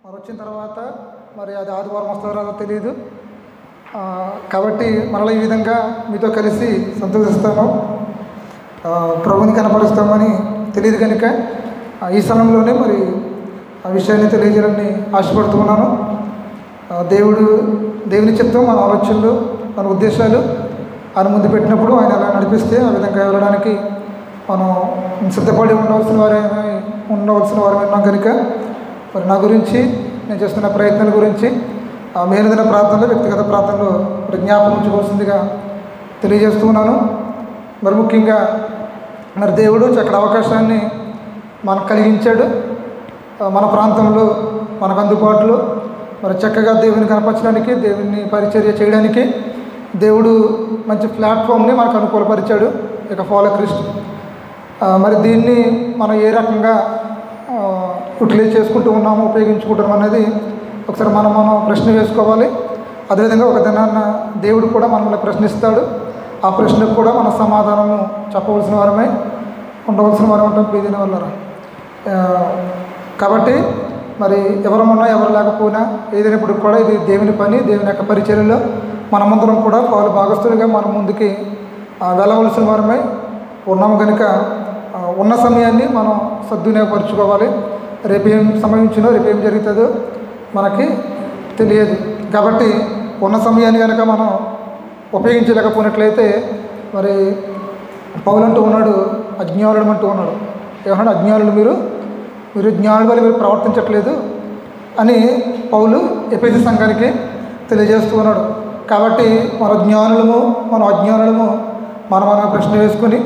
మరి వచ్చిన తర్వాత మరి అది ఆదివారం వస్తారో రాదో తెలియదు. కాబట్టి మరలా ఈ విధంగా మీతో కలిసి సంతోషిస్తాము, ప్రభుని కనపరుస్తామని తెలియదు కనుక ఈ సమయంలోనే మరి ఆ విషయాన్ని తెలియజేయాలని ఆశపడుతున్నాను. దేవుని చిత్తం, మన ఆలోచనలు, మన ఉద్దేశాలు ఆయన ముందు పెట్టినప్పుడు ఆయన ఎలా నడిపిస్తే ఆ విధంగా వెళ్ళడానికి మనం సిద్ధపడి ఉండవలసిన వారు ఉన్నాం కనుక మరి నా గురించి, నేను చేస్తున్న ప్రయత్నాల గురించి మేలుదిన ప్రార్థనలో, వ్యక్తిగత ప్రార్థనలో జ్ఞాపకం ఉంచుకోవాల్సిందిగా తెలియజేస్తున్నాను. మరి ముఖ్యంగా మరి దేవుడు చక్కటి అవకాశాన్ని మనకు కలిగించాడు. మన ప్రాంతంలో మనకు అందుబాటులో మరి చక్కగా దేవుని కనపరచడానికి, దేవుని పరిచర్య చేయడానికి దేవుడు మంచి ప్లాట్ఫామ్ని మనకు అనుకూలపరిచాడు, ఇక ఫాలో క్రిస్ట్. మరి దీన్ని మనం ఏ రకంగా యూటిలైజ్ చేసుకుంటూ ఉన్నాము, ఉపయోగించుకుంటున్నాం అనేది ఒకసారి మనం ప్రశ్న వేసుకోవాలి. అదేవిధంగా ఒక దినాన్న దేవుడు కూడా మనల్ని ప్రశ్నిస్తాడు. ఆ ప్రశ్నకు కూడా మన సమాధానము చెప్పవలసిన వారమై ఉండవలసిన వారం ఉంటాం ప్రియదిన వల్లరా. కాబట్టి మరి ఎవరమున్నా ఎవరు లేకపోయినా ఏదైనప్పుడు కూడా ఇది దేవుని పని, దేవుని యొక్క పరిచర్యలో మనమందరం కూడా పాలు భాగస్తులుగా మనం ముందుకి వెళ్ళవలసిన వారమై ఉన్నాము కనుక ఉన్న సమయాన్ని మనం సద్వినియోగపరుచుకోవాలి. రేపేం సంభవించినో, రేపేం జరుగుతుందో మనకి తెలియదు. కాబట్టి ఉన్న సమయాన్ని కనుక మనం ఉపయోగించలేకపోయినట్లయితే మరి పౌలు అంటూ ఉన్నాడు, అజ్ఞానుడు అంటూ ఉన్నాడు. ఏమన్నా అజ్ఞానులు మీరు జ్ఞానుల వల్ల మీరు ప్రవర్తించట్లేదు అని పౌలు ఎఫెసీ సంఘానికి తెలియజేస్తూ ఉన్నాడు. కాబట్టి మన జ్ఞానులము, మన అజ్ఞానులము మనం ప్రశ్న వేసుకుని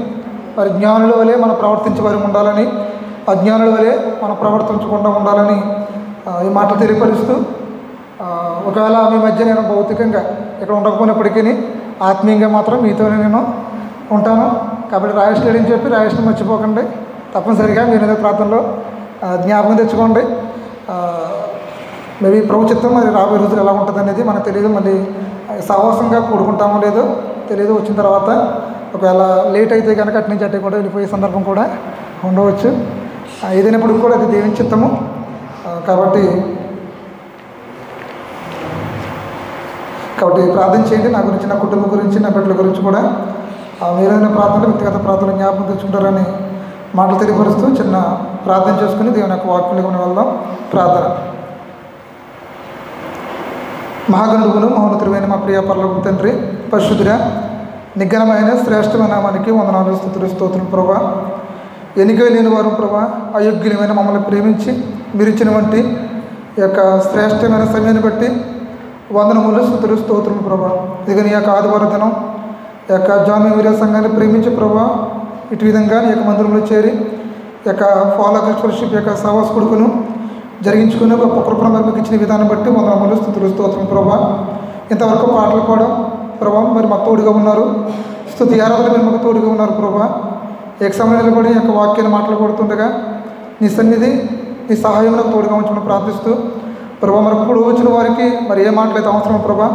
మరి జ్ఞానుల వలె మనం ప్రవర్తించేవారు ఉండాలని, అజ్ఞానుల వలె మనం ప్రవర్తించకుండా ఉండాలని ఈ మాటలు తెలియపరుస్తూ, ఒకవేళ మీ మధ్య నేను భౌతికంగా ఇక్కడ ఉండకపోయినప్పటికీ ఆత్మీయంగా మాత్రం మీతోనే నేను ఉంటాను. కాబట్టి రాయేష్ లేడని చెప్పి రాయేష్ని మర్చిపోకండి. తప్పనిసరిగా మీరు ప్రాంతంలో జ్ఞాపకం తెచ్చుకోండి. మేబీ ప్రభు చిత్తం మరి రాబోయే రోజులు ఎలా ఉంటుంది అనేది మనకు తెలియదు. మళ్ళీ సహవాసంగా కూడుకుంటామో లేదో తెలియదు. వచ్చిన తర్వాత ఒకవేళ లేట్ అయితే కనుక అటు నుంచి అట్టే కూడా వెళ్ళిపోయే సందర్భం కూడా ఉండవచ్చు. ఏదైనప్పుడు కూడా అది దేవుని చిత్తము. కాబట్టి ప్రార్థన చేయండి. నా గురించి, నా కుటుంబం గురించి, నా బిడ్డల గురించి కూడా మీరైన ప్రార్థనలు, వ్యక్తిగత ప్రార్థనలు జ్ఞాపకం తెచ్చుకుంటారని మాటలు తెలియపరుస్తూ చిన్న ప్రార్థన చేసుకుని దేవుని యొక్క వాక్యంలోకి వెళ్దాం. ప్రార్థన. మహాగణుడును మహోన్నతుడైన మా ప్రియ పరలోక తండ్రి, పరిశుద్ధుడా, నిఘనమైన శ్రేష్టమైన నామానికి వందనాలు, స్తుతులు, స్తోత్రం ప్రభా. ఎన్నిక లేని వారు ప్రభా, అయోగ్యులమైన మమ్మల్ని ప్రేమించి మీరు ఇచ్చిన వంటి ఈ యొక్క శ్రేష్టమైన సమయాన్ని బట్టి వందనములు, స్తుతులు, స్తోత్రం ప్రభా. ఇక నీ యొక్క ఆదివార దినం ఈ యొక్క జామీయ వీర సంఘాన్ని ప్రేమించి ప్రభా, ఇటు విధంగా నీ యొక్క మందిరంలో చేరి ఈ యొక్క ఫాలో ఫెలోషిప్ యొక్క సహవాస కొడుకును జరిగించుకుని గొప్ప కృపణ మనకు ఇచ్చిన విధానం బట్టి వందనములు, స్తుతులు, స్తోత్రం ప్రభా. ఇంతవరకు పాటలు పాడడం ప్రభా, మరి మాకు తోడుగా ఉన్నారు. స్తుతి ఆరాధన మీరు మాకు తోడుగా ఉన్నారు ప్రభా. ఏక సమయం నిలబడి ఈ యొక్క వాక్యాన్ని మాట్లాడుతుండగా నీ సన్నిధి, నీ సహాయం నాకు తోడుగా ఉంచమని ప్రార్థిస్తూ ప్రభా, మరి ఇప్పుడు వచ్చిన వారికి మరి ఏ మాటలైతే అవసరమో ప్రభా,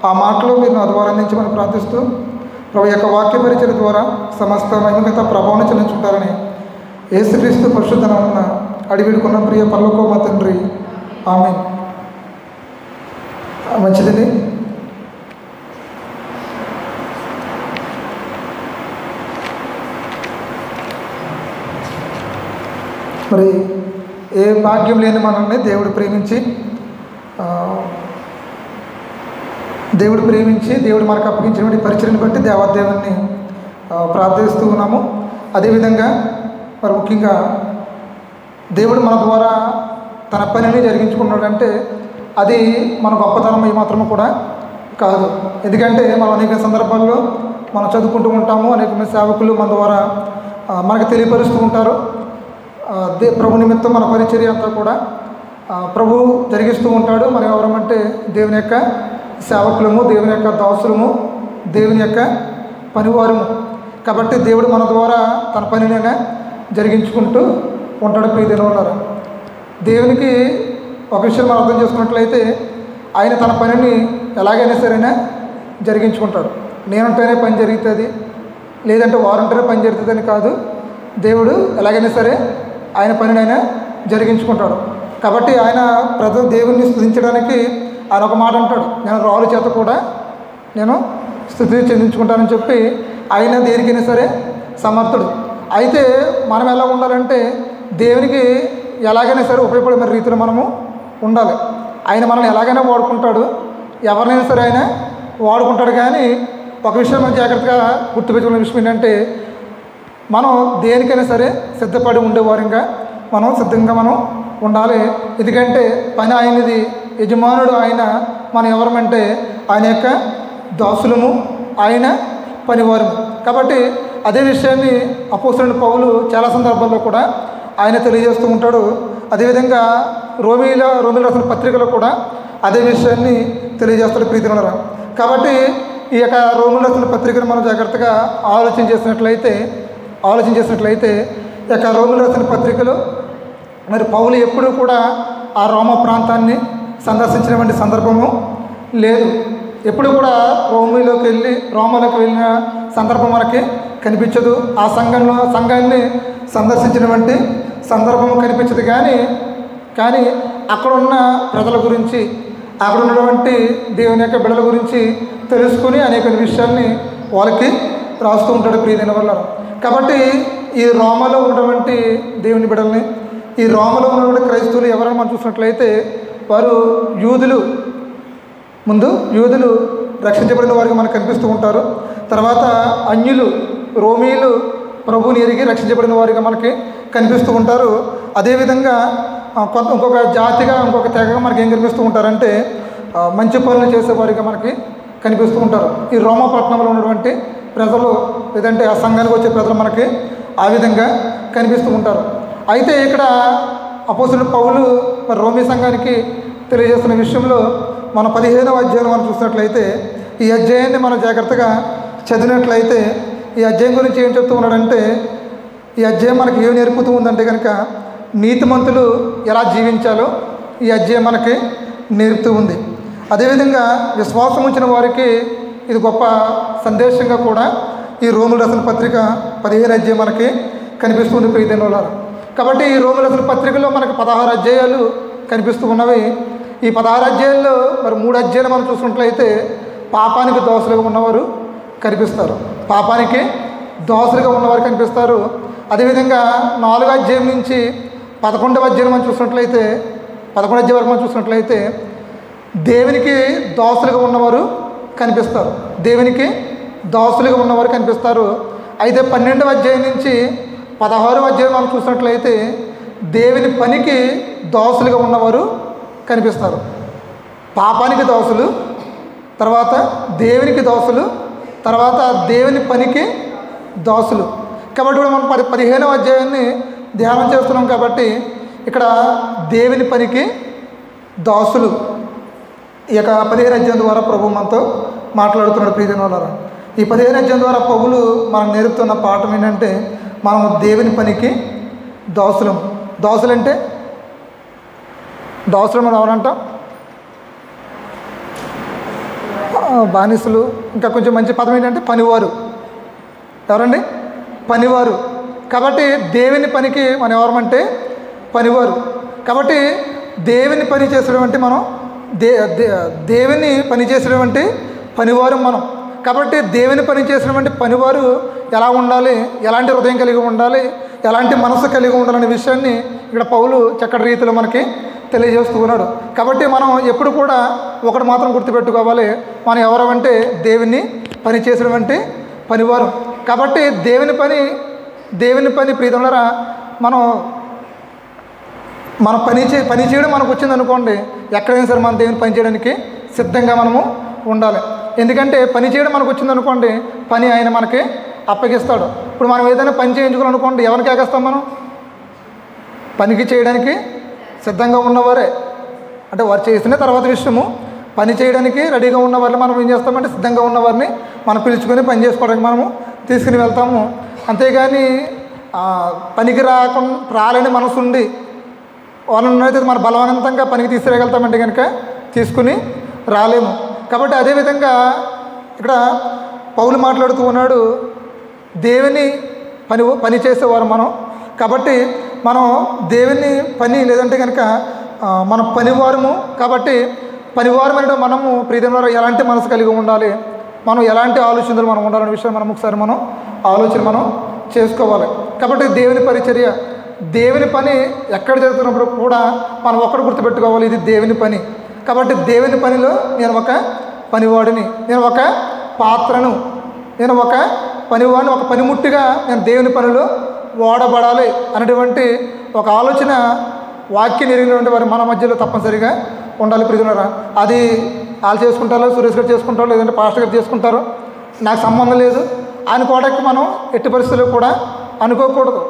ఆ మాటలు మీరు నా ద్వారా అందించమని ప్రార్థిస్తూ ప్రభు యొక్క వాక్య పరిచయ ద్వారా సమస్త మహిమగత ప్రభావం చెల్లించుకుంటారని యేసుక్రీస్తు పరిశుద్ధ నామమున అడిగిడుకున్న ప్రియ పరలోక మా తండ్రి, ఆమేన్. మంచిదండి. మరి ఏ భాగ్యం లేని మనల్ని దేవుడు ప్రేమించి దేవుడు మనకు అప్పగించినటువంటి పరిచయను బట్టి దేవాదేవుని ప్రార్థిస్తూ ఉన్నాము. అదేవిధంగా మరి ముఖ్యంగా దేవుడు మన ద్వారా తన పనిని జరిగించుకున్నాడంటే అది మన గొప్పతనం ఏమాత్రము కూడా కాదు. ఎందుకంటే మనం అనేక సందర్భాల్లో మనం చదువుకుంటూ ఉంటాము, అనేక మంది సేవకులు మన ద్వారా మనకు తెలియపరుస్తూ ఉంటారు. ప్రభు నిమిత్తం మన పరిచర్య అంతా కూడా ప్రభు జరిగిస్తూ ఉంటాడు. మరి ఎవరమంటే దేవుని యొక్క సేవకులము, దేవుని యొక్క దాసులము, దేవుని యొక్క పనివారము. కాబట్టి దేవుడు మన ద్వారా తన పనినైనా జరిగించుకుంటూ ఉంటాడు. ప్రియదేవుని ఉన్నారు. దేవునికి ఒక విషయం మనం అర్థం చేసుకున్నట్లయితే ఆయన తన పనిని ఎలాగైనా సరైనా జరిగించుకుంటాడు. నేనంటేనే పని జరుగుతుంది, లేదంటే వారంటేనే పని జరుగుతుందని కాదు. దేవుడు ఎలాగైనా సరే ఆయన పనినైనా జరిగించుకుంటాడు. కాబట్టి ఆయన ప్రజలు దేవుణ్ణి స్తుతించడానికి ఆయన ఒక మాట అంటాడు, నేను రాళ్ళ చేత కూడా నేను స్తుతి చెందించుకుంటానని చెప్పి ఆయన దేనికైనా సరే సమర్థుడు. అయితే మనం ఎలా ఉండాలంటే దేవునికి ఎలాగైనా సరే ఉపయోగపడే రీతిలో మనము ఉండాలి. ఆయన మనల్ని ఎలాగైనా వాడుకుంటాడు, ఎవరినైనా సరే ఆయన వాడుకుంటాడు. కానీ ఒక విషయం మనం జాగ్రత్తగా గుర్తుపెట్టుకునే విషయం ఏంటంటే, మనం దేనికైనా సరే సిద్ధపడి ఉండేవారంగా మనం సిద్ధంగా మనం ఉండాలి. ఎందుకంటే పని ఆయనది, యజమానుడు ఆయన, మనం ఎవరమంటే ఆయన యొక్క దాసులము, ఆయన పనివారము. కాబట్టి అదే విషయాన్ని అపోస్తలుడైన పౌలు చాలా సందర్భాల్లో కూడా ఆయన తెలియజేస్తూ ఉంటాడు. అదేవిధంగా రోమీల రాసిన పత్రికలో కూడా అదే విషయాన్ని తెలియజేస్తాడు ప్రీతినులారా. కాబట్టి ఈ యొక్క రోమీల రాసిన పత్రికను మనం జాగ్రత్తగా ఆలోచన చేసినట్లయితే ఈ యొక్క రోమీల రాసిన పత్రికలో మరి పౌలు ఎప్పుడూ కూడా ఆ రోమ ప్రాంతాన్ని సందర్శించినటువంటి సందర్భము లేదు. ఎప్పుడు కూడా రోమలోకి వెళ్ళిన సందర్భం మనకి కనిపించదు. ఆ సంఘాన్ని సందర్శించినటువంటి సందర్భం కనిపించదు. కానీ అక్కడ ఉన్న ప్రజల గురించి, అక్కడ ఉన్నటువంటి దేవుని యొక్క బిడ్డల గురించి తెలుసుకుని అనేక విషయాల్ని వాళ్ళకి రాస్తూ ఉంటాడు ప్రియమైన వల్ల. కాబట్టి ఈ రోమలో ఉన్నటువంటి దేవుని బిడ్డల్ని, ఈ రోమలో ఉన్నటువంటి క్రైస్తవులు ఎవరైనా మనం చూసినట్లయితే వారు యూదులు రక్షించబడిన వారికి మనకు కనిపిస్తూ ఉంటారు. తర్వాత అన్యులు, రోమీలు ప్రభువుని ఎరిగి రక్షించబడిన వారిగా మనకి కనిపిస్తూ ఉంటారు. అదేవిధంగా ఇంకొక జాతిగా, ఇంకొక తెగగా మనకి ఏం కనిపిస్తూ ఉంటారంటే మంచి పనులు చేసేవారిగా మనకి కనిపిస్తూ ఉంటారు. ఈ రోమపట్నంలో ఉన్నటువంటి ప్రజలు, లేదంటే ఆ సంఘానికి వచ్చే ప్రజలు మనకి ఆ విధంగా కనిపిస్తూ ఉంటారు. అయితే ఇక్కడ అపోస్తలుడైన పౌలు మరి రోమీ సంఘానికి తెలియజేస్తున్న విషయంలో మన 15వ అధ్యాయం మనం చూసినట్లయితే, ఈ అధ్యాయాన్ని మనం జాగ్రత్తగా చదివినట్లయితే ఈ అధ్యాయం గురించి ఏం చెప్తూ ఉన్నాడంటే, ఈ అధ్యాయం మనకి ఏం నేర్పుతూ ఉందంటే కనుక నీతిమంతులు ఎలా జీవించాలో ఈ అధ్యాయం మనకి నేర్పుతూ ఉంది. అదేవిధంగా విశ్వాసం ఉంచిన వారికి ఇది గొప్ప సందేశంగా కూడా ఈ రోమీయులకు రాసిన పత్రిక 15వ అధ్యాయం మనకి కనిపిస్తుంది ప్రియమైన వారు. కాబట్టి ఈ రోమీయులకు రాసిన పత్రికలో మనకి 16 అధ్యాయాలు కనిపిస్తూ ఉన్నవి. ఈ 16 అధ్యాయాల్లో మరి 3 అధ్యాయాలు మనం చూసినట్లయితే పాపానికి దోషులుగా ఉన్నవారు కనిపిస్తారు. అదేవిధంగా 4వ అధ్యాయం నుంచి 11వ అధ్యాయం మనం చూసినట్లయితే, 11వ అధ్యాయం వరకు మనం చూసినట్లయితే దేవునికి దోషులుగా ఉన్నవారు కనిపిస్తారు. అయితే 12వ అధ్యాయం నుంచి 16వ అధ్యాయం మనం చూసినట్లయితే దేవుని పనికి దోషులుగా ఉన్నవారు కనిపిస్తారు. పాపానికి దోషులు, తర్వాత దేవునికి దోషులు, తర్వాత దేవుని పనికి దోషులు. కాబట్టి కూడా మనం 15వ అధ్యాయాన్ని ధ్యానం చేస్తున్నాం. కాబట్టి ఇక్కడ దేవుని పనికి దోషులు ఈ యొక్క 15వ అధ్యాయం ద్వారా ప్రభు మనతో మాట్లాడుతున్నాడు ప్రియమైన వారు. ఈ 15వ అధ్యాయం ద్వారా పౌలు మనం నేర్పుతున్న పాఠం ఏంటంటే, మనం దేవుని పనికి దోషులం. దోషులంటే మనం ఎవరంటాం? బానిసలు. ఇంకా కొంచెం మంచి పదం ఏంటంటే పనివారు. ఎవరండి? పనివారు. కాబట్టి దేవుని పనికి మనం ఎవరమంటే పనివారు. కాబట్టి దేవుని పని చేసడం అంటే మనం దేవుని పని చేసడం అంటే పనివారు మనం. కాబట్టి దేవుని పని చేసినటువంటి పనివారు ఎలా ఉండాలి, ఎలాంటి హృదయం కలిగి ఉండాలి, ఎలాంటి మనసు కలిగి ఉండాలనే విషయాన్ని ఇక్కడ పౌలు చక్కటి రీతిలో మనకి తెలియజేస్తూ ఉన్నాడు. కాబట్టి మనం ఎప్పుడు కూడా ఒకటి మాత్రం గుర్తుపెట్టుకోవాలి, మనం ఎవరంటే దేవుని పని చేసినటువంటి పనివారు. కాబట్టి దేవుని పని ప్రీతంలో మన పని చేయడం మనకు వచ్చింది అనుకోండి, ఎక్కడైనా సరే మనం దేవుని పని చేయడానికి సిద్ధంగా మనము ఉండాలి. ఎందుకంటే పని చేయడం మనకు వచ్చింది అనుకోండి, పని ఆయన మనకి అప్పగిస్తాడు. ఇప్పుడు మనం ఏదైనా పని చేయించుకోవాలనుకోండి, ఎవరికి ఎగస్తాం? మనం పనికి చేయడానికి సిద్ధంగా ఉన్నవారే. అంటే వారు చేసిన తర్వాత విషయము, పని చేయడానికి రెడీగా ఉన్న వారిని మనం ఏం చేస్తామంటే సిద్ధంగా ఉన్నవారిని మనం పిలుచుకొని పని చేసుకోవడానికి మనము తీసుకుని వెళ్తాము. అంతేగాని పనికి రాలేని మనసు ఉండి వాళ్ళని అయితే మన బలవంతంగా పనికి తీసుకురాగలుగుతామంటే కనుక తీసుకుని రాలేము. కాబట్టి అదేవిధంగా ఇక్కడ పౌలు మాట్లాడుతూ ఉన్నాడు, దేవుని పని చేసేవారు మనం. కాబట్టి మనం దేవుని పని లేదంటే కనుక మనం పనివారము కాబట్టి పనివారం అంటే మనము ప్రియమైన ఎలాంటి మనసు కలిగి ఉండాలి, మనం ఎలాంటి ఆలోచనలు మనం ఉండాలనే విషయం మనం ఒకసారి ఆలోచన చేసుకోవాలి. కాబట్టి దేవుని పరిచర్య, దేవుని పని ఎక్కడ జరుగుతున్నప్పుడు కూడా మనం ఒక్కడు గుర్తుపెట్టుకోవాలి, ఇది దేవుని పని. కాబట్టి దేవుని పనిలో నేను ఒక పనివాడిని, నేను ఒక పాత్రను, నేను ఒక పనివాడిని, ఒక పనిముట్టిగా నేను దేవుని పనిలో వాడబడాలి అనేటువంటి ఒక ఆలోచన వాక్యం ఎరిగినటువంటి వారు మన మధ్యలో తప్పనిసరిగా ఉండాలి. ప్రియులారా, అది వాళ్ళు చేసుకుంటారో, సురేష్ గారు చేసుకుంటారో, లేదంటే పాస్టర్ గారు చేసుకుంటారో, నాకు సంబంధం లేదు అనుకోవడానికి మనం ఎట్టి పరిస్థితుల్లో కూడా అనుకోకూడదు.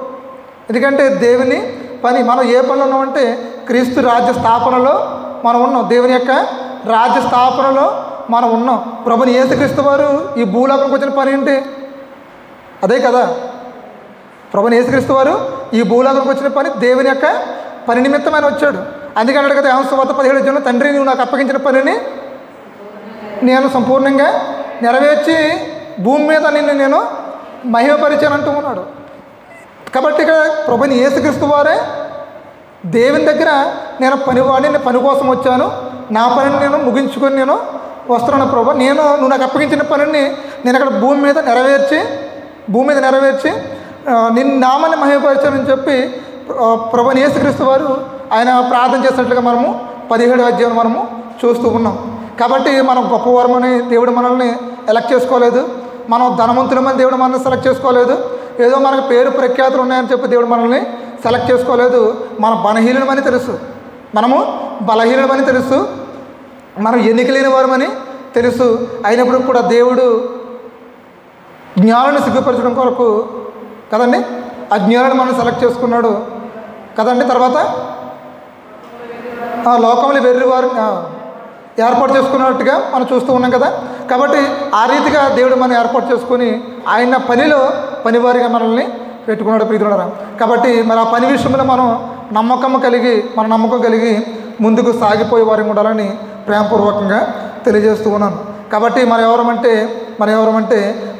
ఎందుకంటే దేవుని పని, మనం ఏ పనిలో ఉన్నామంటే క్రీస్తు రాజ్య స్థాపనలో మనం ఉన్నాం, దేవుని యొక్క రాజ్య స్థాపనలో మనం ఉన్నాం. ప్రభుని యేసుక్రీస్తు వారు ఈ భూలోకంకి వచ్చిన పని ఏంటి? అదే కదా. ప్రభుని యేసుక్రీస్తు వారు ఈ భూలోకంకి వచ్చిన పని దేవుని యొక్క పని నిమిత్తమైన వచ్చాడు. అందుకన్నాడు కదా యోహాను సువార్త 17:17, తండ్రి నువ్వు నాకు అప్పగించిన పనిని నేను సంపూర్ణంగా నెరవేర్చి భూమి మీద నేను మహిమపరిచాను అంటూ ఉన్నాడు. కాబట్టి ఇక్కడ ప్రభుని యేసుక్రీస్తు వారే దేవుని దగ్గర నేను పనివాడిని, పని కోసం వచ్చాను, నా పనిని నేను ముగించుకొని నేను వస్తున్నాను ప్రభు, నువ్వు నాకు అప్పగించిన పనిని నేను అక్కడ భూమి మీద నెరవేర్చి నిన్ను నామాన్ని మహిమపరిచానని చెప్పి ప్రభుని యేసుక్రీస్తు వారు ఆయన ప్రార్థన చేసినట్లుగా మనము 17వ అధ్యాయం మనము చూస్తూ ఉన్నాం. కాబట్టి మనం గొప్పవారమని దేవుడు మనల్ని ఎలక్ట్ చేసుకోలేదు, మనం ధనవంతులమని దేవుడు మనల్ని సెలెక్ట్ చేసుకోలేదు, ఏదో మనకు పేరు ప్రఖ్యాతులు ఉన్నాయని చెప్పి దేవుడు మనల్ని సెలెక్ట్ చేసుకోలేదు. మన బలహీనమని తెలుసు, మనము బలహీనమని తెలుసు, మనం ఎన్నిక లేని వారమని తెలుసు. అయినప్పుడు కూడా దేవుడు జ్ఞానాన్ని సిగ్గుపరచడం కొరకు కదండి ఆ జ్ఞానాన్ని మనం సెలెక్ట్ చేసుకున్నాడు కదండి. తర్వాత ఆ లోకంలో వెర్రివారు ఏర్పాటు చేసుకున్నట్టుగా మనం చూస్తూ ఉన్నాం కదా. కాబట్టి ఆ రీతిగా దేవుడు మనం ఏర్పాటు చేసుకుని ఆయన పనిలో పనివారిగా మనల్ని పెట్టుకున్నాడు ప్రియతులారా. కాబట్టి మరి ఆ పని విషయంలో మనం నమ్మకం కలిగి ముందుకు సాగిపోయే వారికి ఉండాలని ప్రేమపూర్వకంగా తెలియజేస్తూ ఉన్నాను. కాబట్టి మనం ఎవరమంటే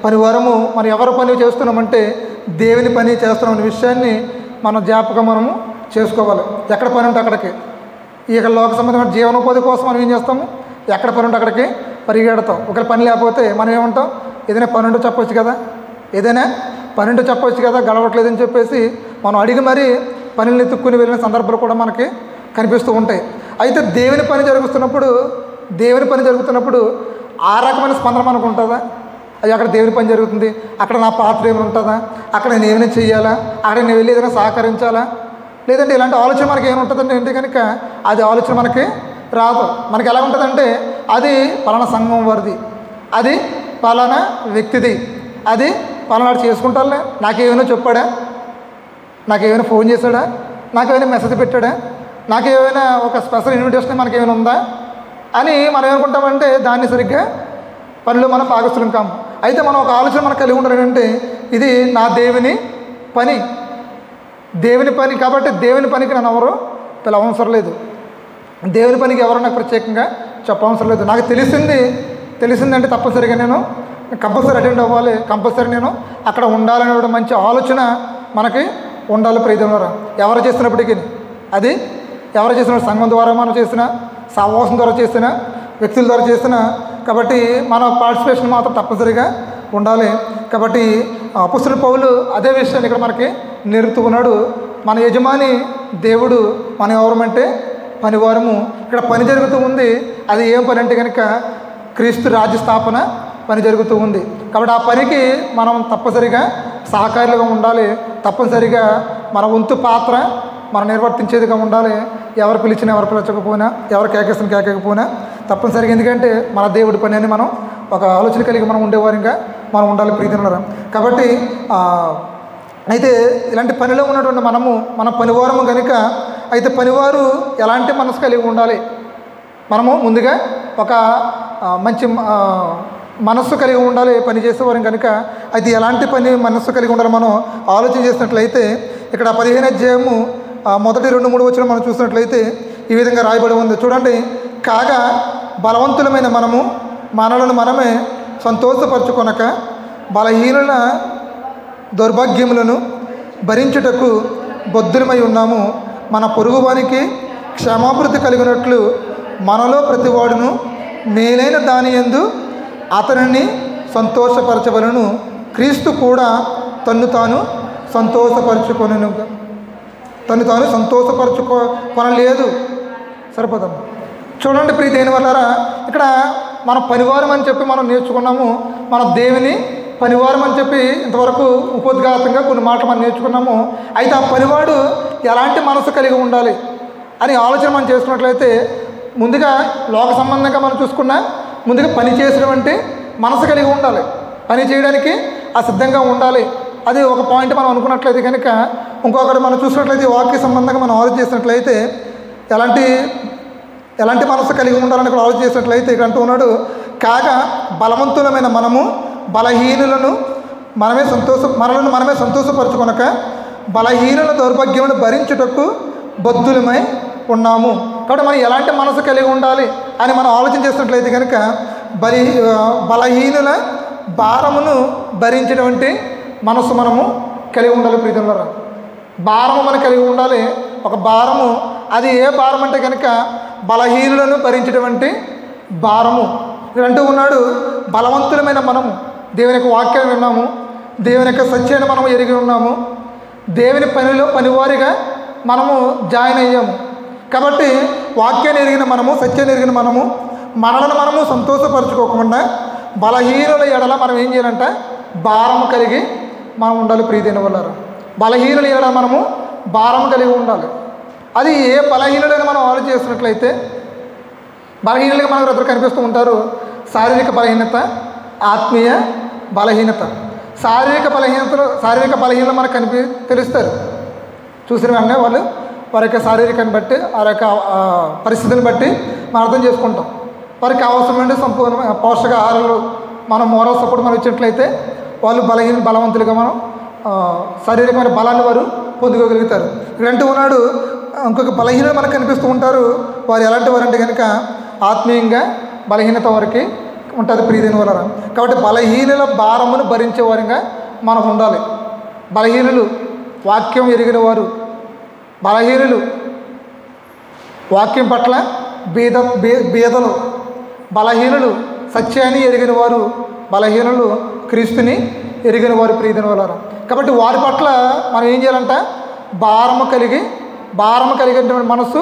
పనివారము, మనం ఎవరు పని చేస్తున్నామంటే దేవుని పని చేస్తున్నామనే విషయాన్ని మనం జ్ఞాపకం మనము చేసుకోవాలి. ఎక్కడ పని ఉంటే అక్కడికి, ఇక లోక సంబంధమైన జీవనోపాధి కోసం మనం ఏం చేస్తాము, ఎక్కడ పని ఉంటే అక్కడికి పరిగెడతాం. ఒకవేళ పని లేకపోతే మనం ఏమంటాం, ఏదైనా పని ఉంటో చెప్పొచ్చు కదా, గడవట్లేదని చెప్పేసి మనం అడిగి మరీ పనులను ఎత్తుక్కుని వెళ్ళిన సందర్భాలు కూడా మనకి కనిపిస్తూ ఉంటాయి. అయితే దేవుని పని జరుగుతున్నప్పుడు ఆ రకమైన స్పందన మనకు ఉంటుందా? అది అక్కడ దేవుని పని జరుగుతుంది, అక్కడ నా పాత్ర ఏమైనా ఉంటుందా, అక్కడ నేను ఏమైనా చెయ్యాలా, అక్కడ నేను వెళ్ళి ఏదైనా సహకరించాలా, లేదంటే ఇలాంటి ఆలోచన మనకి ఏముంటుందంటే ఏంటి కనుక అది ఆలోచన మనకి రాదు. మనకి ఎలా ఉంటుందంటే అది పలానా సంఘం వారిది, అది పలానా వ్యక్తిది, అది పలానాడు చేసుకుంటారులే, నాకేమైనా చెప్పాడా, నాకేమైనా ఫోన్ చేశాడా, నాకేమైనా మెసేజ్ పెట్టాడా, నాకేమైనా ఒక స్పెషల్ ఇన్విటేషన్ మనకేమైనా ఉందా అని మనం ఏమనుకుంటామంటే దాన్ని సరిగ్గా పనిలో మనం భాగస్థులం కాము. అయితే మనం ఒక ఆలోచన మనకు కలిగి ఉండాలి అంటే ఇది నా దేవుని పని కాబట్టి దేవుని పనికి నన్ను ఎవరు పిలవవసరం లేదు, దేవుని పనికి ఎవరు నాకు ప్రత్యేకంగా చెప్పవసరం లేదు. నాకు తెలిసిందంటే తప్పనిసరిగా నేను కంపల్సరీ అటెండ్ అవ్వాలి, కంపల్సరీ నేను అక్కడ ఉండాలనే మంచి ఆలోచన మనకి ఉండాలి. ప్రియమైనవారా, ఎవరు చేసినప్పటికీ అది ఎవరు చేసిన సంఘం ద్వారా మనం చేసిన, సహవాసం ద్వారా చేసిన, వ్యక్తుల ద్వారా చేసిన, కాబట్టి మన పార్టిసిపేషన్ మాత్రం తప్పనిసరిగా ఉండాలి. కాబట్టి అపొస్తలుడు పౌలు అదే విషయాన్ని ఇక్కడ మనకి నేర్పుతూ ఉన్నాడు. మన యజమాని దేవుడు, మనం ఎవరమంటే పనివారము. ఇక్కడ పని జరుగుతూ ఉంది, అది ఏం పని అంటే కనుక క్రీస్తు రాజ్య స్థాపన పని జరుగుతూ ఉంది. కాబట్టి ఆ పనికి మనం తప్పనిసరిగా సహకారులుగా ఉండాలి, తప్పనిసరిగా మన వంతు పాత్ర మనం నిర్వర్తించేదిగా ఉండాలి. ఎవరు పిలిచినా ఎవరు పిలిచకపోయినా, ఎవరు కేకేకపోయినా తప్పనిసరిగా, ఎందుకంటే మన దేవుడి పని అని మనం ఒక ఆలోచన కలిగి మనం ఉండేవారిగా మనం ఉండాలి ప్రియమైనవారా. కాబట్టి అయితే ఇలాంటి పనిలో ఉన్నటువంటి మన పనివారము కనుక, అయితే పనివారు ఎలాంటి మనసు కలిగి ఉండాలి, మనము ముందుగా ఒక మంచి మనస్సు కలిగి ఉండాలి పని చేసేవారం కనుక. అయితే ఎలాంటి మనస్సు కలిగి ఉండాలి మనం ఆలోచన చేసినట్లయితే ఇక్కడ 15వ అధ్యాయము మొదటి 2-3 వచనం మనం చూసినట్లయితే ఈ విధంగా రాయబడి ఉంది. చూడండి, కాగా బలవంతులమైన మనలను మనమే సంతోషపరచుకొనక బలహీనుల దౌర్భాగ్యములను భరించుటకు బద్ధులమై ఉన్నాము. మన పొరుగువానికి క్షమాభివృద్ధి కలిగినట్లు మనలో ప్రతివాడును మేలైన దాని యందు అతనిని సంతోషపరచవలను. క్రీస్తు కూడా తన్ను తాను సంతోషపరచుకొనలేదు. సరిపోదమ్మా. చూడండి ప్రీతైన వాళ్ళారా, ఇక్కడ మన పనివారం అని చెప్పి మనం నేర్చుకున్నాము. మన దేవుని పనివారం అని చెప్పి ఇంతవరకు ఉపోద్ఘాతంగా కొన్ని మాటలు మనం నేర్చుకున్నాము. అయితే ఆ పనివాడు ఎలాంటి మనసు కలిగి ఉండాలి అని ఆలోచన మనం చేసుకున్నట్లయితే, ముందుగా లోక సంబంధంగా మనం చూసుకున్నా ముందుగా పని చేసినటువంటి మనసు కలిగి ఉండాలి. పని చేయడానికి ఆ సిద్ధంగా ఉండాలి. అది ఒక పాయింట్ మనం అనుకున్నట్లయితే కనుక, ఇంకొకటి మనం చూసినట్లయితే వాక్య సంబంధంగా మనం ఆలోచన చేసినట్లయితే ఎలాంటి మనసు కలిగి ఉండాలని ఇక్కడ ఆలోచన చేసినట్లయితే ఇక్కడ అంటూ ఉన్నాడు, కాగా బలవంతులమైన మనము బలహీనులను మనమే సంతోషపరచుకొనక బలహీనుల దౌర్భాగ్యమును భరించుటకు బద్ధులమై ఉన్నాము. కాబట్టి మనం ఎలాంటి మనసు కలిగి ఉండాలి అని మనం ఆలోచన చేసినట్లయితే కనుక, బలహీనుల భారమును భరించేటువంటి మనసు మనము కలిగి ఉండాలి. ప్రీతులారా, భారము మనం కలిగి ఉండాలి. ఒక భారము, అది ఏ భారం అంటే కనుక బలహీనులను భరించేటువంటి భారము. ఇక్కడ అంటూ ఉన్నాడు, బలవంతులమైన మనము దేవుని యొక్క వాక్యాన్ని విన్నాము, దేవుని యొక్క సత్యాన్ని మనము ఎరిగి ఉన్నాము, దేవుని పనిలో పనివారిగా మనము జాయిన్ అయ్యాము. కాబట్టి వాక్యాన్ని ఎరిగిన మనము, సత్యాన్ని ఎరిగిన మనము మనలను మనము సంతోషపరచుకోకుండా బలహీనుల ఎడల మనం ఏం చేయాలంట, భారము కలిగి మనం ఉండాలి. ప్రీతిని వాళ్ళారు, బలహీనుల ఎడల మనము భారము కలిగి ఉండాలి. అది ఏ బలహీనుడైనా మనం ఆలోచన చేసినట్లయితే, బలహీనులుగా మనకు ఇద్దరు కనిపిస్తూ ఉంటారు. శారీరక బలహీనత, ఆత్మీయ బలహీనత. శారీరక బలహీనత మనకు తెలుస్తారు. చూసిన వెంటనే వారి యొక్క శారీరకాన్ని బట్టి, వారి యొక్క పరిస్థితిని బట్టి మనం అర్థం చేసుకుంటాం. వారికి అవసరమైన సంపూర్ణమైన పోషకాహారాలు మనం మోరల్ సపోర్ట్ మనం ఇచ్చినట్లయితే వాళ్ళు బలవంతులుగా మనం శారీరకమైన బలాన్ని వారు పొందుకోగలుగుతారు. ఇలాంటి ఉన్నాడు. ఇంకొక బలహీనత మనకు కనిపిస్తూ ఉంటారు. వారు ఎలాంటి వారు అంటే కనుక ఆత్మీయంగా బలహీనత వారికి ఉంటుంది. ప్రీతిని వల్ల కాబట్టి బలహీనుల భారమును భరించే వారిగా మనం ఉండాలి. బలహీనులు వాక్యం ఎరిగిన వారు, బలహీనులు వాక్యం పట్ల బీదలు, బలహీనులు సత్యాన్ని ఎరిగిన వారు, బలహీనులు క్రీస్తుని ఎరిగిన వారు. ప్రీతిని వల్ల కాబట్టి వారి పట్ల మనం ఏం చేయాలంట, భారము కలిగినటువంటి మనసు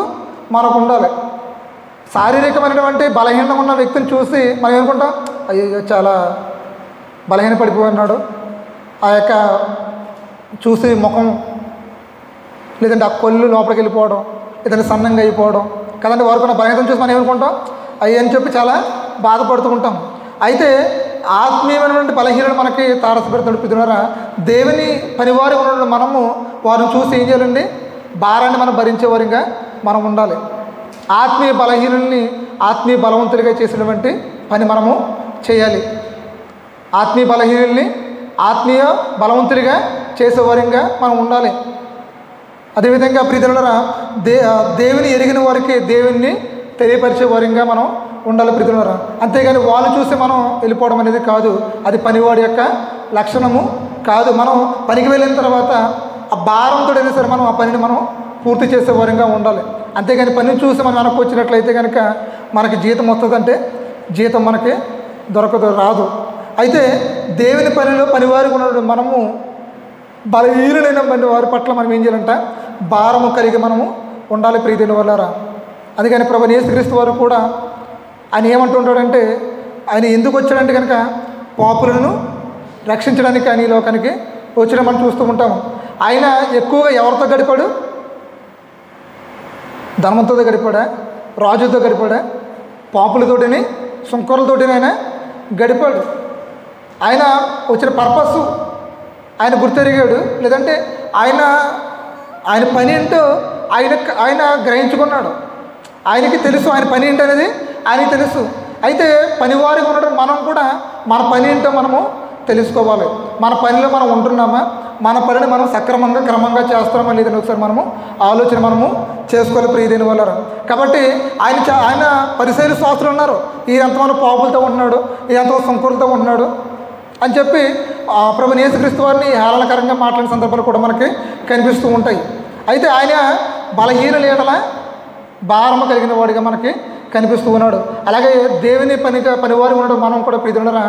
మనకు ఉండాలి. శారీరకమైనటువంటి బలహీనంగా ఉన్న వ్యక్తిని చూసి మనం ఏమనుకుంటాం, అయ్యో చాలా బలహీన పడిపోతున్నాడు, ఆ యొక్క చూసి ముఖం లేదంటే ఆ కొళ్ళు లోపలికి వెళ్ళిపోవడం, లేదంటే సన్నంగా అయిపోవడం కదంటే, వారికి బలహీనతను చూసి మనం ఏమనుకుంటాం, అయ్యి అని చెప్పి చాలా బాధపడుతూ ఉంటాం. అయితే ఆత్మీయమైనటువంటి బలహీనలు మనకి తారసపెడుతున్నారా, దేవుని పనివారి ఉన్న మనము వారిని చూసి ఏం చేయాలండి, భారాన్ని మనం భరించేవారిగా మనం ఉండాలి. ఆత్మీయ బలహీనుల్ని ఆత్మీయ బలవంతులుగా చేసినటువంటి పని మనము చేయాలి. ఆత్మీయ బలహీనుల్ని ఆత్మీయ బలవంతులుగా చేసేవారిగా మనం ఉండాలి. అదేవిధంగా ప్రీతులారా, దేవుని ఎరిగిన వారికి దేవుణ్ణి తెలియపరిచే వారిగా మనం ఉండాలి. ప్రీతులారా, అంతేగాని వాళ్ళు చూసి మనం వెళ్ళిపోవడం అనేది కాదు. అది పనివాడి యొక్క లక్షణము కాదు. మనం పనికి వెళ్ళిన తర్వాత ఆ భారంతో అయినా సరే మనం ఆ పనిని మనం పూర్తి చేసే వారిగా ఉండాలి. అంతేగాని పని చూసి మనం వెనక్కి వచ్చినట్లయితే కనుక మనకి జీతం వస్తుందంటే జీతం మనకి రాదు. అయితే దేవుని పనిలో పనివారికి ఉన్న మనము బలహీనులైన వారి పట్ల మనం ఏం చేయాలంట, భారము కలిగి మనము ఉండాలి. ప్రీతిని వల్లరా, అందుకని ప్రభువైన యేసుక్రీస్తు వారు కూడా ఆయన ఏమంటుంటాడంటే, ఆయన ఎందుకు వచ్చాడంటే కనుక పాపులను రక్షించడానికి ఆయన ఈ లోకానికి వచ్చిన మనం చూస్తూ ఉంటాము. ఆయన ఎక్కువగా ఎవరితో గడిపాడు, ధనవంతులతో గడిపాడా, రాజుతో గడిపాడా, పాపులతోటిని సుంకరులతోటిని ఆయన గడిపాడు. ఆయన వచ్చిన పర్పస్ ఆయన గుర్తెరిగాడు. లేదంటే ఆయన పని ఏంటో ఆయన గ్రహించుకున్నాడు. ఆయనకి తెలుసు ఆయన పని ఏంటనేది ఆయనకి తెలుసు. అయితే పనివారికి ఉండడం మనం కూడా మన పని ఏంటో మనము తెలుసుకోవాలి. మన పనిలో మనం ఉంటున్నామా, మన పనిని మనం సక్రమంగా క్రమంగా చేస్తున్నామా లేదని ఒకసారి మనము ఆలోచన మనము చేసుకోవాలి. ప్రియదేని వల్ల కాబట్టి ఆయన పరిశైలు శాస్త్రులు ఉన్నారు, ఈ ఎంతమంది పాపులతో ఉంటున్నాడు, ఈ ఎంతమంది సంకులతో ఉంటున్నాడు అని చెప్పి ప్రభువైన యేసుక్రీస్తు వారిని హేళనకరంగా మాట్లాడిన సందర్భాలు కూడా మనకి కనిపిస్తూ ఉంటాయి. అయితే ఆయన బలహీనుల ఎడల భారము కలిగిన వాడిగా మనకి కనిపిస్తూ ఉన్నాడు. అలాగే దేవుని పనివారి ఉండడం మనం కూడా ప్రీతులరా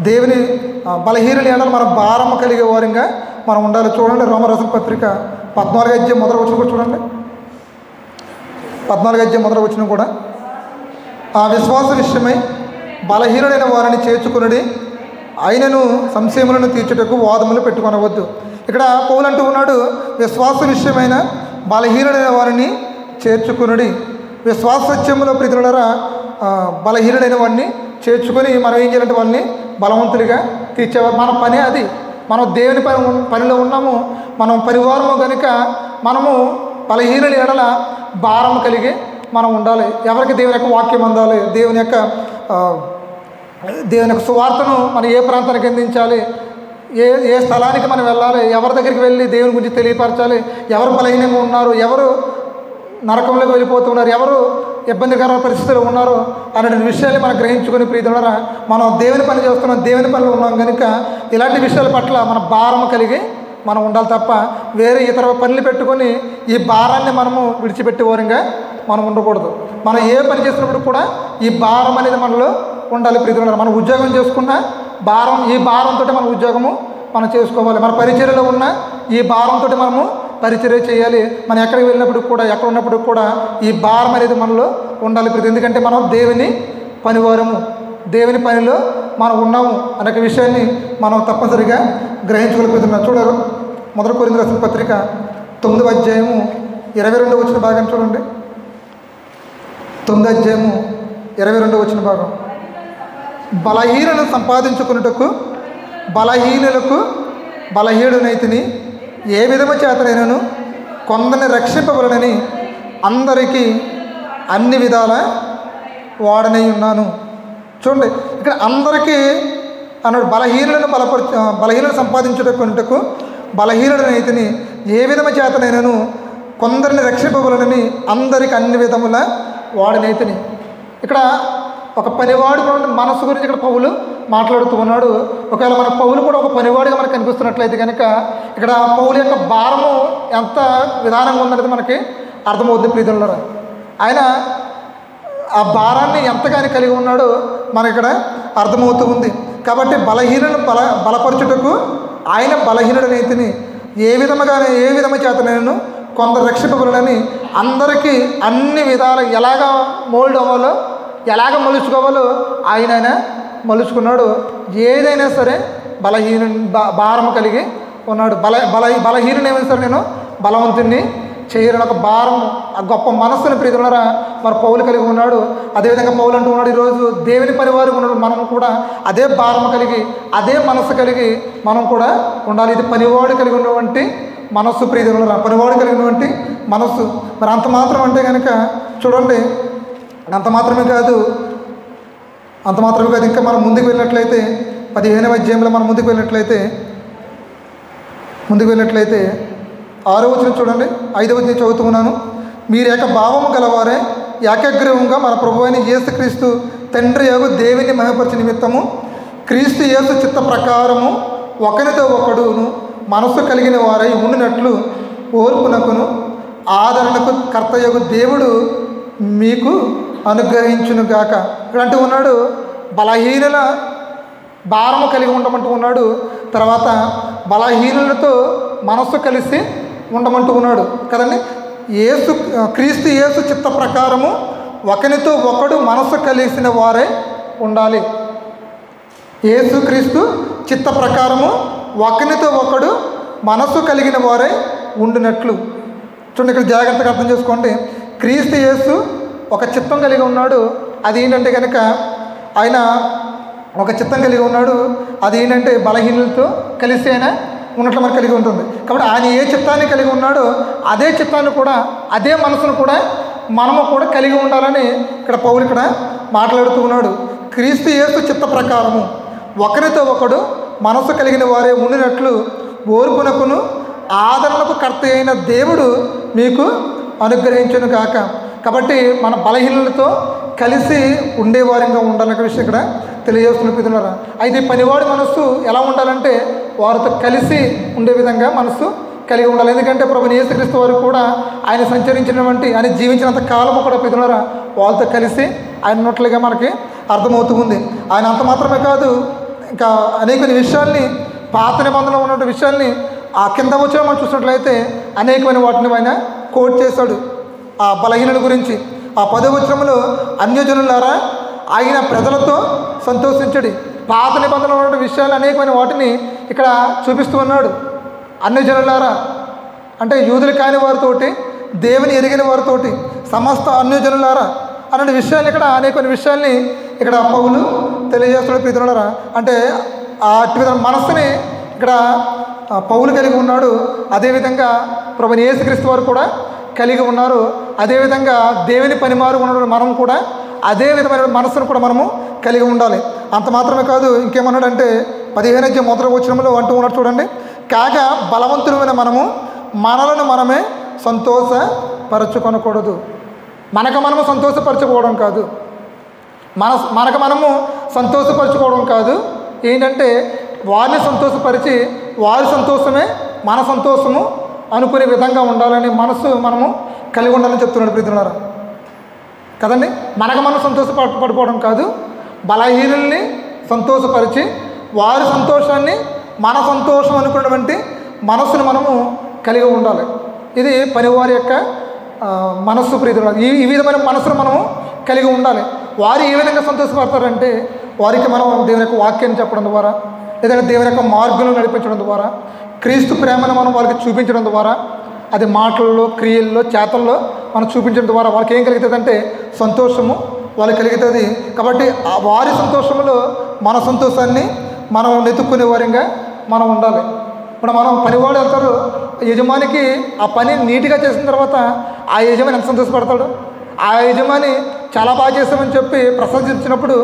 దేవుని బలహీనులు ఏడాలి మనం భారము కలిగే వారిగా మనం ఉండాలి. చూడండి రోమరాసుల పత్రిక 14వ అధ్యాయం మొదటి వచనం కూడా చూడండి. 14వ అధ్యాయం మొదటి వచనం కూడా ఆ విశ్వాస విషయమై బలహీనుడైన వారిని చేర్చుకునడి ఆయనను సంశయములను తీర్చుటకు వాదములు పెట్టుకొనవద్దు. ఇక్కడ పౌలు అంటూ ఉన్నాడు, విశ్వాస విషయమైన బలహీనుడైన వారిని చేర్చుకునడి. విశ్వాస సత్యములో ప్రీతులరా బలహీనుడైన వారిని చేర్చుకొని మనం ఏం చేయాలంటే వాళ్ళని బలవంతులుగా తీర్చేవారు. మన పని అది. మనం దేవుని పనిలో ఉన్నాము, మనం పరివారము కనుక మనము బలహీనుల ఎడల భారం కలిగి మనం ఉండాలి. ఎవరికి దేవుని యొక్క వాక్యం అందాలి, దేవుని యొక్క సువార్తను మనం ఏ ప్రాంతానికి అందించాలి, ఏ స్థలానికి మనం వెళ్ళాలి, ఎవరి దగ్గరికి వెళ్ళి దేవుని గురించి తెలియపరచాలి, ఎవరు బలహీనంగా ఉన్నారు, ఎవరు నరకంలోకి వెళ్ళిపోతున్నారు, ఎవరు ఇబ్బందికరమైన పరిస్థితులు ఉన్నారు అనే విషయాన్ని మనం గ్రహించుకుని ప్రీతులారా మనం దేవుని పని చేస్తున్నాం, దేవుని పనిలో ఉన్నాం కనుక ఇలాంటి విషయాల పట్ల మన భారం కలిగి మనం ఉండాలి తప్ప వేరే ఇతర పనులు పెట్టుకొని ఈ భారాన్ని మనము విడిచిపెట్టేవారంగా మనం ఉండకూడదు. మనం ఏ పని చేసినప్పుడు కూడా ఈ భారం అనేది మనలో ఉండాలి ప్రీతులారా. మనం ఉద్యోగం చేసుకున్న భారం, ఈ భారంతో మన ఉద్యోగము మనం చేసుకోవాలి. మన పరిచర్యలో ఉన్న ఈ భారంతో మనము పరిచర్య చేయాలి. మనం ఎక్కడికి వెళ్ళినప్పుడు కూడా, ఎక్కడ ఉన్నప్పుడు కూడా ఈ భారం అనేది మనలో ఉండాలి. ఎందుకంటే మనం దేవుని పనివారము, దేవుని పనిలో మనం ఉన్నాము అనే విషయాన్ని మనం తప్పనిసరిగా గ్రహించగలుగుతున్నాం. చూడరు మొదటి కొరింథీయులకు రాసిన పత్రిక 9వ అధ్యాయము 22వ వచన భాగాన్ని చూడండి. 9వ అధ్యాయము 22వ వచన భాగం. బలహీనను సంపాదించుకున్నటకు బలహీనులకు బలహీనునైతిని, ఏ విధము చేతనైనను కొందరిని రక్షింపబలనని అందరికీ అన్ని విధాల వాడనై ఉన్నాను. చూడండి ఇక్కడ అందరికీ అన్నాడు, బలహీనులను సంపాదించుటకు బలహీనుడనైతిని, ఏ విధము చేతనైనను కొందరిని రక్షింపబలనని అందరికీ అన్ని విధముల వాడనైతిని. ఇక్కడ ఒక పనివాడు మనసు గురించి ఇక్కడ పౌలు మాట్లాడుతూ ఉన్నాడు. ఒకవేళ మన పౌలు కూడా ఒక పనివాడిగా మనకు కనిపిస్తున్నట్లయితే కనుక ఇక్కడ పౌలు యొక్క భారము ఎంత విధానంగా ఉందనేది మనకి అర్థమవుతుంది ప్రీతులారా. ఆయన ఆ భారాన్ని ఎంతగానో కలిగి ఉన్నాడో మనకి ఇక్కడ అర్థమవుతూ ఉంది. కాబట్టి బలహీనను బలపరచుటకు ఆయన బలహీనుడనైతిని, ఏ విధము చేతనైనను కొందరు రక్షింపబలనని అందరికీ అన్ని విధాలు ఎలాగ మోల్డ్ అవ్వాలో, ఎలాగ మలుచుకోవాలో ఆయన మలుచుకున్నాడు. ఏదైనా సరే భారం కలిగి ఉన్నాడు. బలహీనుని ఏమైనా సరే నేను బలవంతుణ్ణి చేయరని ఒక భారం, ఆ గొప్ప మనస్సుని ప్రీతులారా మరి పౌలు కలిగి ఉన్నాడు. అదేవిధంగా పౌలు అంటూ ఉన్నాడు, ఈరోజు దేవుని పనివారు ఉన్నాడు. మనం కూడా అదే భారం కలిగి, అదే మనస్సు కలిగి మనం కూడా ఉండాలి. ఇది పనివాడు కలిగి ఉన్నటువంటి మనస్సు ప్రీతులారా, పనివాడు కలిగినటువంటి మనస్సు. మరి అంత మాత్రం అంటే కనుక చూడండి, అంత మాత్రమే కాదు ఇంకా మనం ముందుకు వెళ్ళినట్లయితే 15వ అధ్యాయంలో మనం ముందుకు వెళ్ళినట్లయితే 6వ వచనం చూడండి. 5వ వచనం చదువుతున్నాను. మీరు భావము గలవారే ఏకగ్రీవంగా మన ప్రభువైన యేసుక్రీస్తు తండ్రి యగు దేవుని మహిమపరచు నిమిత్తము క్రీస్తు యేసు చిత్త ప్రకారము ఒకరితో ఒకడును మనస్సు కలిగిన వారై ఉండినట్లు ఓర్పునకును ఆదరణకు కర్తయగు దేవుడు మీకు అనుగ్రహించునుగాక. ఇక్కడ అంటూ ఉన్నాడు, బలహీనుల భారము కలిగి ఉండమంటూ ఉన్నాడు. తర్వాత బలహీనులతో మనస్సు కలిసి ఉండమంటూ ఉన్నాడు కదండి. క్రీస్తు యేసు చిత్త ప్రకారము ఒకరితో ఒకడు మనస్సు కలిసిన వారే ఉండాలి. యేసుక్రీస్తు చిత్త ప్రకారము ఒకరితో ఒకడు మనస్సు కలిగిన వారే ఉండినట్లు. చూడండి, ఇక్కడ జాగ్రత్తగా అర్థం చేసుకోండి. క్రీస్తు యేసు ఒక చిత్తం కలిగి ఉన్నాడు. అది ఏంటంటే కనుక ఆయన ఒక చిత్తం కలిగి ఉన్నాడు. అది ఏంటంటే బలహీనులతో కలిసి ఆయన ఉన్నట్లు మనకు కలిగి ఉంటుంది. కాబట్టి ఆయన ఏ చిత్తాన్ని కలిగి ఉన్నాడో అదే చిత్తాన్ని కూడా, అదే మనసును కూడా మనము కూడా కలిగి ఉండాలని ఇక్కడ పౌలు ఇక్కడ మాట్లాడుతూ ఉన్నాడు. క్రీస్తు యేసు చిత్త ప్రకారము ఒకరితో ఒకడు మనసు కలిగిన వారే ఉండినట్లు ఓర్పునకును ఆదరణకు కర్త అయిన దేవుడు మీకు అనుగ్రహించును కాక. కాబట్టి మన బలహీనలతో కలిసి ఉండేవారంగా ఉండాలనే విషయం ఇక్కడ తెలియజేస్తున్న పిల్లలారా. అయితే పనివాడి మనస్సు ఎలా ఉండాలంటే వారితో కలిసి ఉండే విధంగా మనస్సు కలిగి ఉండాలి. ఎందుకంటే ప్రభువైన యేసుక్రీస్తు వారు కూడా ఆయన సంచరించినటువంటి ఆయన జీవించినంత కాలము కూడా ప్రియతులారా వాళ్ళతో కలిసి ఆయన ఉన్నట్లుగా మనకి అర్థమవుతూ ఉంది. ఆయన అంత మాత్రమే కాదు, ఇంకా అనేక విషయాల్ని పాత నిబంధనలో ఉన్నటువంటి విషయాల్ని ఆ కింద వచ్చిన మనం చూసినట్లయితే అనేకమైన వాటిని ఆయన కోట్ చేశాడు ఆ బలహీనుల గురించి. ఆ 10వ వచనంలో అన్యజనులారా ఆయన ప్రజలతో సంతోషించడి. పాత నిబంధనలో ఉన్న విషయాలు అనేకమైన వాటిని ఇక్కడ చూపిస్తూ ఉన్నాడు. అన్యజనులారా అంటే యూదులు కాని వారితోటి, దేవుని ఎరిగిన వారితోటి, సమస్త అన్యజనులారా అనే విషయాలు ఇక్కడ అనేకమైన విషయాల్ని ఇక్కడ పౌలు తెలియజేస్తున్నాడు ప్రియతులారా. అంటే ఆ మనస్సుని ఇక్కడ పౌలు కలిగి ఉన్నాడు. అదేవిధంగా ప్రభువైన యేసుక్రీస్తు వారు కూడా కలిగి ఉన్నారు. అదేవిధంగా దేవుని పనిమారు ఉన్న మనం కూడా అదే విధమైన మనస్సును కూడా మనము కలిగి ఉండాలి. అంత మాత్రమే కాదు, ఇంకేమన్నాడంటే 15వ అధ్యాయం 1వ వచనంలో అంటూ ఉన్నాడు చూడండి, కాగా బలవంతులమైన మనము మనలను మనమే సంతోషపరచుకొనకూడదు. మనకు మనము సంతోషపరచుకోవడం కాదు, మనకు మనము సంతోషపరచుకోవడం కాదు. ఏంటంటే వారిని సంతోషపరిచి వారి సంతోషమే మన సంతోషము అనుకునే విధంగా ఉండాలని మనసు మనము కలిగి ఉండాలని చెప్తున్నాడు ప్రియతులారా కదండి. మనకు మనం సంతోషపడిపోవడం కాదు, బలహీనుల్ని సంతోషపరిచి వారి సంతోషాన్ని మన సంతోషం అనుకున్నటువంటి మనస్సును మనము కలిగి ఉండాలి. ఇది పనివారి యొక్క మనస్సు ప్రియతులారా. ఈ విధమైన మనస్సును మనము కలిగి ఉండాలి. వారు ఏ విధంగా సంతోషపడతారంటే వారికి మనం దేవుని యొక్క వాక్యాన్ని చెప్పడం ద్వారా, లేదంటే దేవుని యొక్క మార్గంలో నడిపించడం ద్వారా, క్రీస్తు ప్రేమను మనం వాళ్ళకి చూపించడం ద్వారా, అది మాటల్లో, క్రియల్లో, చేతల్లో మనం చూపించడం ద్వారా వాళ్ళకి ఏం కలుగుతుంది అంటే సంతోషము వాళ్ళకి కలుగుతుంది. కాబట్టి వారి సంతోషంలో మన సంతోషాన్ని మనం నెతుక్కునే వారిగా మనం ఉండాలి. ఇప్పుడు మనం పనివాడు వెళ్తారు, యజమానికి ఆ పని నీట్గా చేసిన తర్వాత ఆ యజమాని ఎంత సంతోషపడతాడు. ఆ యజమాని చాలా బాగా చేస్తామని చెప్పి ప్రశంసించినప్పుడు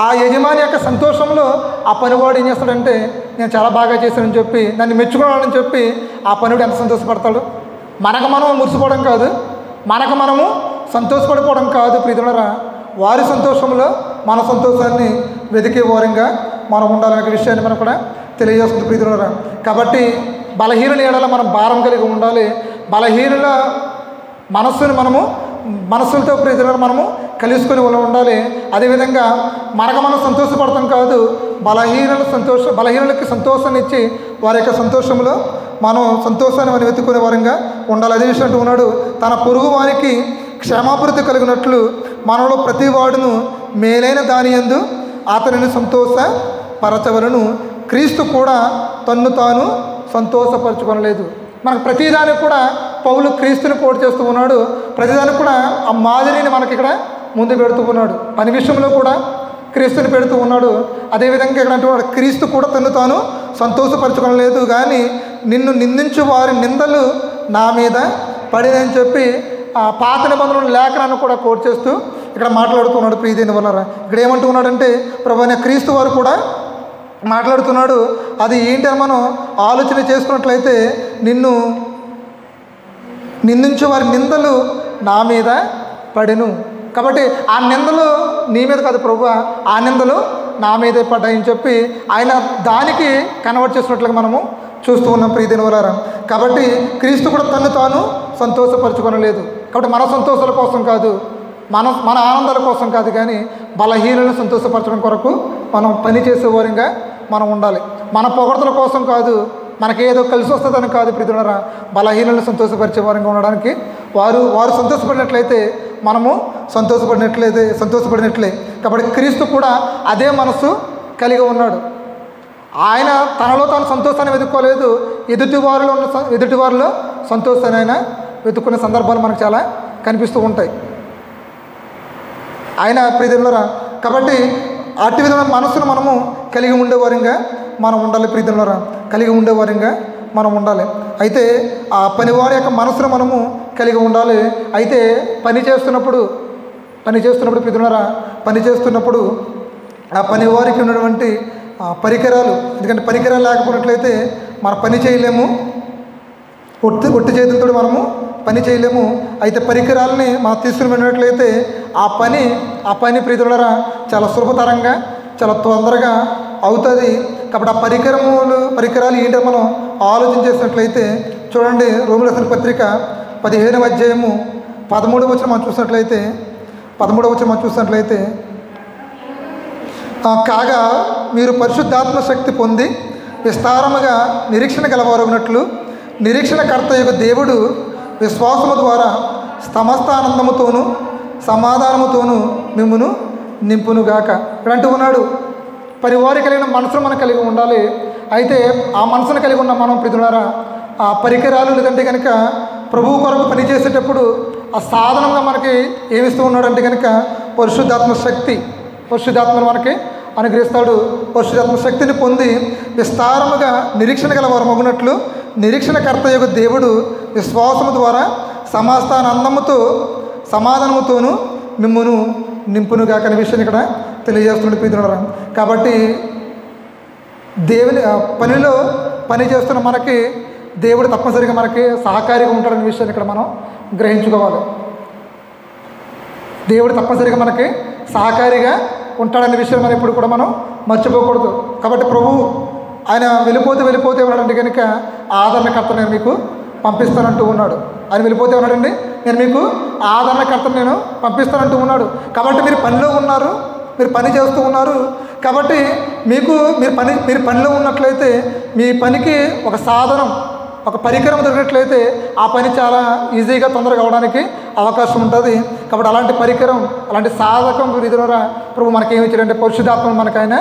ఆ యజమాని యొక్క సంతోషంలో ఆ పనివాడు ఏం చేస్తాడంటే నేను చాలా బాగా చేశానని చెప్పి నన్ను మెచ్చుకున్నానని చెప్పి ఆ పనివాడు ఎంత సంతోషపడతాడు. మనకు మనం మురిసిపోవడం కాదు, మనకు మనము సంతోషపడిపోవడం కాదు ప్రియతులారా. వారి సంతోషంలో మన సంతోషాన్ని వెతికే వారంగా మనం ఉండాలనే విషయాన్ని మనం కూడా తెలియజేస్తుంది ప్రియతులారా. కాబట్టి బలహీనుల ఎడల మనం భారం కలిగి ఉండాలి. బలహీనుల మనస్సును మనస్సులతో ప్రియతులారా మనము కలుసుకొని ఉండాలి. అదేవిధంగా మనకు మనం సంతోషపడతాం కాదు, బలహీనులకి సంతోషాన్ని ఇచ్చి వారి యొక్క సంతోషంలో మనం సంతోషాన్ని మనం వెతుక్కునే వారంగా ఉండాలి. అదే విషయం అంటూ ఉన్నాడు, తన పొరుగు వారికి క్షేమాభివృద్ధి కలిగినట్లు మనలో ప్రతి వాడును మేలైన దాని యందు అతనిని సంతోషపరచవలను. క్రీస్తు కూడా తన్ను తాను సంతోషపరచుకొనలేదు. మనకు ప్రతిదానికి కూడా పౌలు క్రీస్తుని పోటు చేస్తూ ఉన్నాడు. ప్రతిదానికి కూడా ఆ మాదిరిని మనకి ఇక్కడ ముందు పెడుతూ ఉన్నాడు. పని విషయంలో కూడా క్రీస్తుని పెడుతూ ఉన్నాడు. అదేవిధంగా ఇక్కడ అంటున్నాడు, క్రీస్తు కూడా తను తాను సంతోషపరచుకోలేదు కానీ నిన్ను నిందించు వారి నిందలు నా మీద పడినని చెప్పి ఆ పాత నిబంధనల లేఖనాన్ని కూడా కోట్ చేస్తూ ఇక్కడ మాట్లాడుతున్నాడు ప్రియదేని వల్ల. ఇక్కడ ఏమంటూ ఉన్నాడంటే ప్రభువైన క్రీస్తు వారు కూడా మాట్లాడుతున్నాడు. అది ఏంటని మనం ఆలోచన చేసుకున్నట్లయితే నిన్ను నిందించే వారి నిందలు నా మీద పడెను. కాబట్టి ఆ నిందలు నీ మీద కాదు ప్రభు, ఆ నిందలు నా మీదే పడ్డాయని చెప్పి ఆయన దానికి కన్వర్ట్ చేసినట్లుగా మనము చూస్తూ ఉన్నాం ప్రియదేని వల్ల. కాబట్టి క్రీస్తు కూడా తను తాను సంతోషపరచుకొనలేదు. కాబట్టి మన సంతోషాల కోసం కాదు, మన ఆనందాల కోసం కాదు, కానీ బలహీనులను సంతోషపరచడం కొరకు మనం పని చేసేవారంగా మనం ఉండాలి. మన పొగడతల కోసం కాదు, మనకి ఏదో కలిసి వస్తుందని కాదు ప్రియతులారా. బలహీనులను సంతోషపరిచే వారంగా ఉండడానికి వారు సంతోషపడినట్లయితే మనము సంతోషపడినట్లే. కాబట్టి క్రీస్తు కూడా అదే మనసు కలిగి ఉన్నాడు. ఆయన తనలో తాను సంతోషాన్ని వెతుక్కోలేదు, ఎదుటి వారిలో సంతోషాన్ని ఆయన వెతుక్కునే సందర్భాలు మనకు చాలా కనిపిస్తూ ఉంటాయి ఆయన ప్రియతులారా. కాబట్టి అట్టి విధమైన మనసును మనము కలిగి ఉండేవారంగా మనం ఉండాలి ప్రియతులారా, కలిగి ఉండేవారంగా మనం ఉండాలి. అయితే ఆ పనివారి యొక్క మనసును మనము కలిగి ఉండాలి. అయితే పని చేస్తున్నప్పుడు ప్రియతులారా, పని చేస్తున్నప్పుడు ఆ పనివారికి ఉన్నటువంటి పరికరాలు, ఎందుకంటే పరికరాలు లేకపోయినట్లయితే మనం పని చేయలేము, ఒట్టి చేతులతో మనము పని చేయలేము. అయితే పరికరాలని మనం తీసుకుని వెళ్ళినట్లయితే ఆ పని ప్రియతులారా చాలా సులభతరంగా చాలా తొందరగా అవుతుంది. కాబట్టి ఆ పరికరాలు ఏంటో మనం ఆలోచన చేసినట్లయితే చూడండి, రోమిలకు రాసిన పత్రిక 15వ అధ్యాయము 13వ వచనం మనం చూసినట్లయితే కాగా మీరు పరిశుద్ధాత్మ శక్తి పొంది విస్తారముగా నిరీక్షణ గలవారగినట్లు నిరీక్షణకర్త యొక్క దేవుడు విశ్వాసము ద్వారా సమస్త ఆనందముతోనూ సమాధానముతోనూ మిమ్మును నింపునుగాక. ఇక్కడ అంటూ ఉన్నాడు, పరివారి కలిగిన మనసును మనం కలిగి ఉండాలి. అయితే ఆ మనసును కలిగి ఉన్న మనం ప్రియులారా ఆ పరికరాలు లేదంటే కనుక ప్రభువు కొరకు పనిచేసేటప్పుడు ఆ సాధనంగా మనకి ఏమిస్తూ ఉన్నాడంటే కనుక పరిశుద్ధాత్మను మనకి అనుగ్రహిస్తాడు. పరిశుద్ధాత్మ శక్తిని పొంది విస్తారముగా నిరీక్షణ గలవారు మగునట్లు నిరీక్షణకర్త యొక్క దేవుడు విశ్వాసము ద్వారా సమస్త ఆనందముతో సమాధానముతోనూ మిమ్మును నింపునుగా అనే విషయాన్ని ఇక్కడ తెలియజేస్తున్నాడు ప్రియులారా. కాబట్టి దేవుని పనిలో పని చేస్తున్న మనకి దేవుడు తప్పనిసరిగా మనకి సహకారిగా ఉంటాడనే విషయాన్ని ఇక్కడ మనం గ్రహించుకోవాలి. దేవుడు తప్పనిసరిగా మనకి సహకారిగా ఉంటాడనే విషయం మనం ఎప్పుడు కూడా మనం మర్చిపోకూడదు. కాబట్టి ప్రభు ఆయన వెళ్ళిపోతే ఉన్నాడంటే కనుక ఆదరణకర్త నేను మీకు పంపిస్తానంటూ ఉన్నాడు. ఆయన వెళ్ళిపోతే ఉన్నాడండి, నేను మీకు ఆదరణకర్తను నేను పంపిస్తానంటూ ఉన్నాడు. కాబట్టి మీరు పనిలో ఉన్నారు, మీరు పని చేస్తూ ఉన్నారు. కాబట్టి మీరు పనిలో ఉన్నట్లయితే మీ పనికి ఒక సాధనం, ఒక పరికరం దొరికినట్లయితే ఆ పని చాలా ఈజీగా తొందరగా అవడానికి అవకాశం ఉంటుంది. కాబట్టి అలాంటి పరికరం, అలాంటి సాధకం ద్వారా ప్రభు మనకి ఏమి ఇచ్చాడంటే పరిశుద్ధాత్మను మనకు ఆయన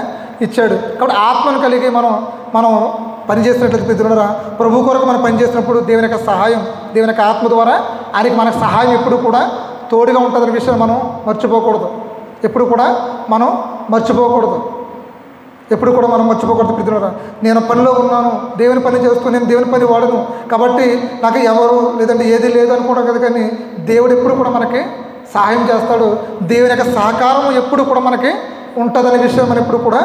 ఇచ్చాడు. కాబట్టి ఆత్మను కలిగి మనం పని చేసినట్లయితే ప్రియులారా ప్రభు కొరకు మనం పనిచేసినప్పుడు దేవుని యొక్క సహాయం, దేవుని యొక్క ఆత్మ ద్వారా ఆయనకి మనకు సహాయం ఎప్పుడు కూడా తోడుగా ఉంటుందనే విషయం మనం మర్చిపోకూడదు. ఎప్పుడు కూడా మనం మర్చిపోకూడదు ప్రియులారా. నేను పనిలో ఉన్నాను, దేవుని పని చేస్తూ నేను దేవుని పని వాడను కాబట్టి నాకు ఎవరు లేదంటే ఏది లేదు అనుకోవడం కదా. కానీ దేవుడు ఎప్పుడు కూడా మనకి సహాయం చేస్తాడు. దేవుని యొక్క సహకారం ఎప్పుడు కూడా మనకి ఉంటుందనే విషయం మనం ఎప్పుడు కూడా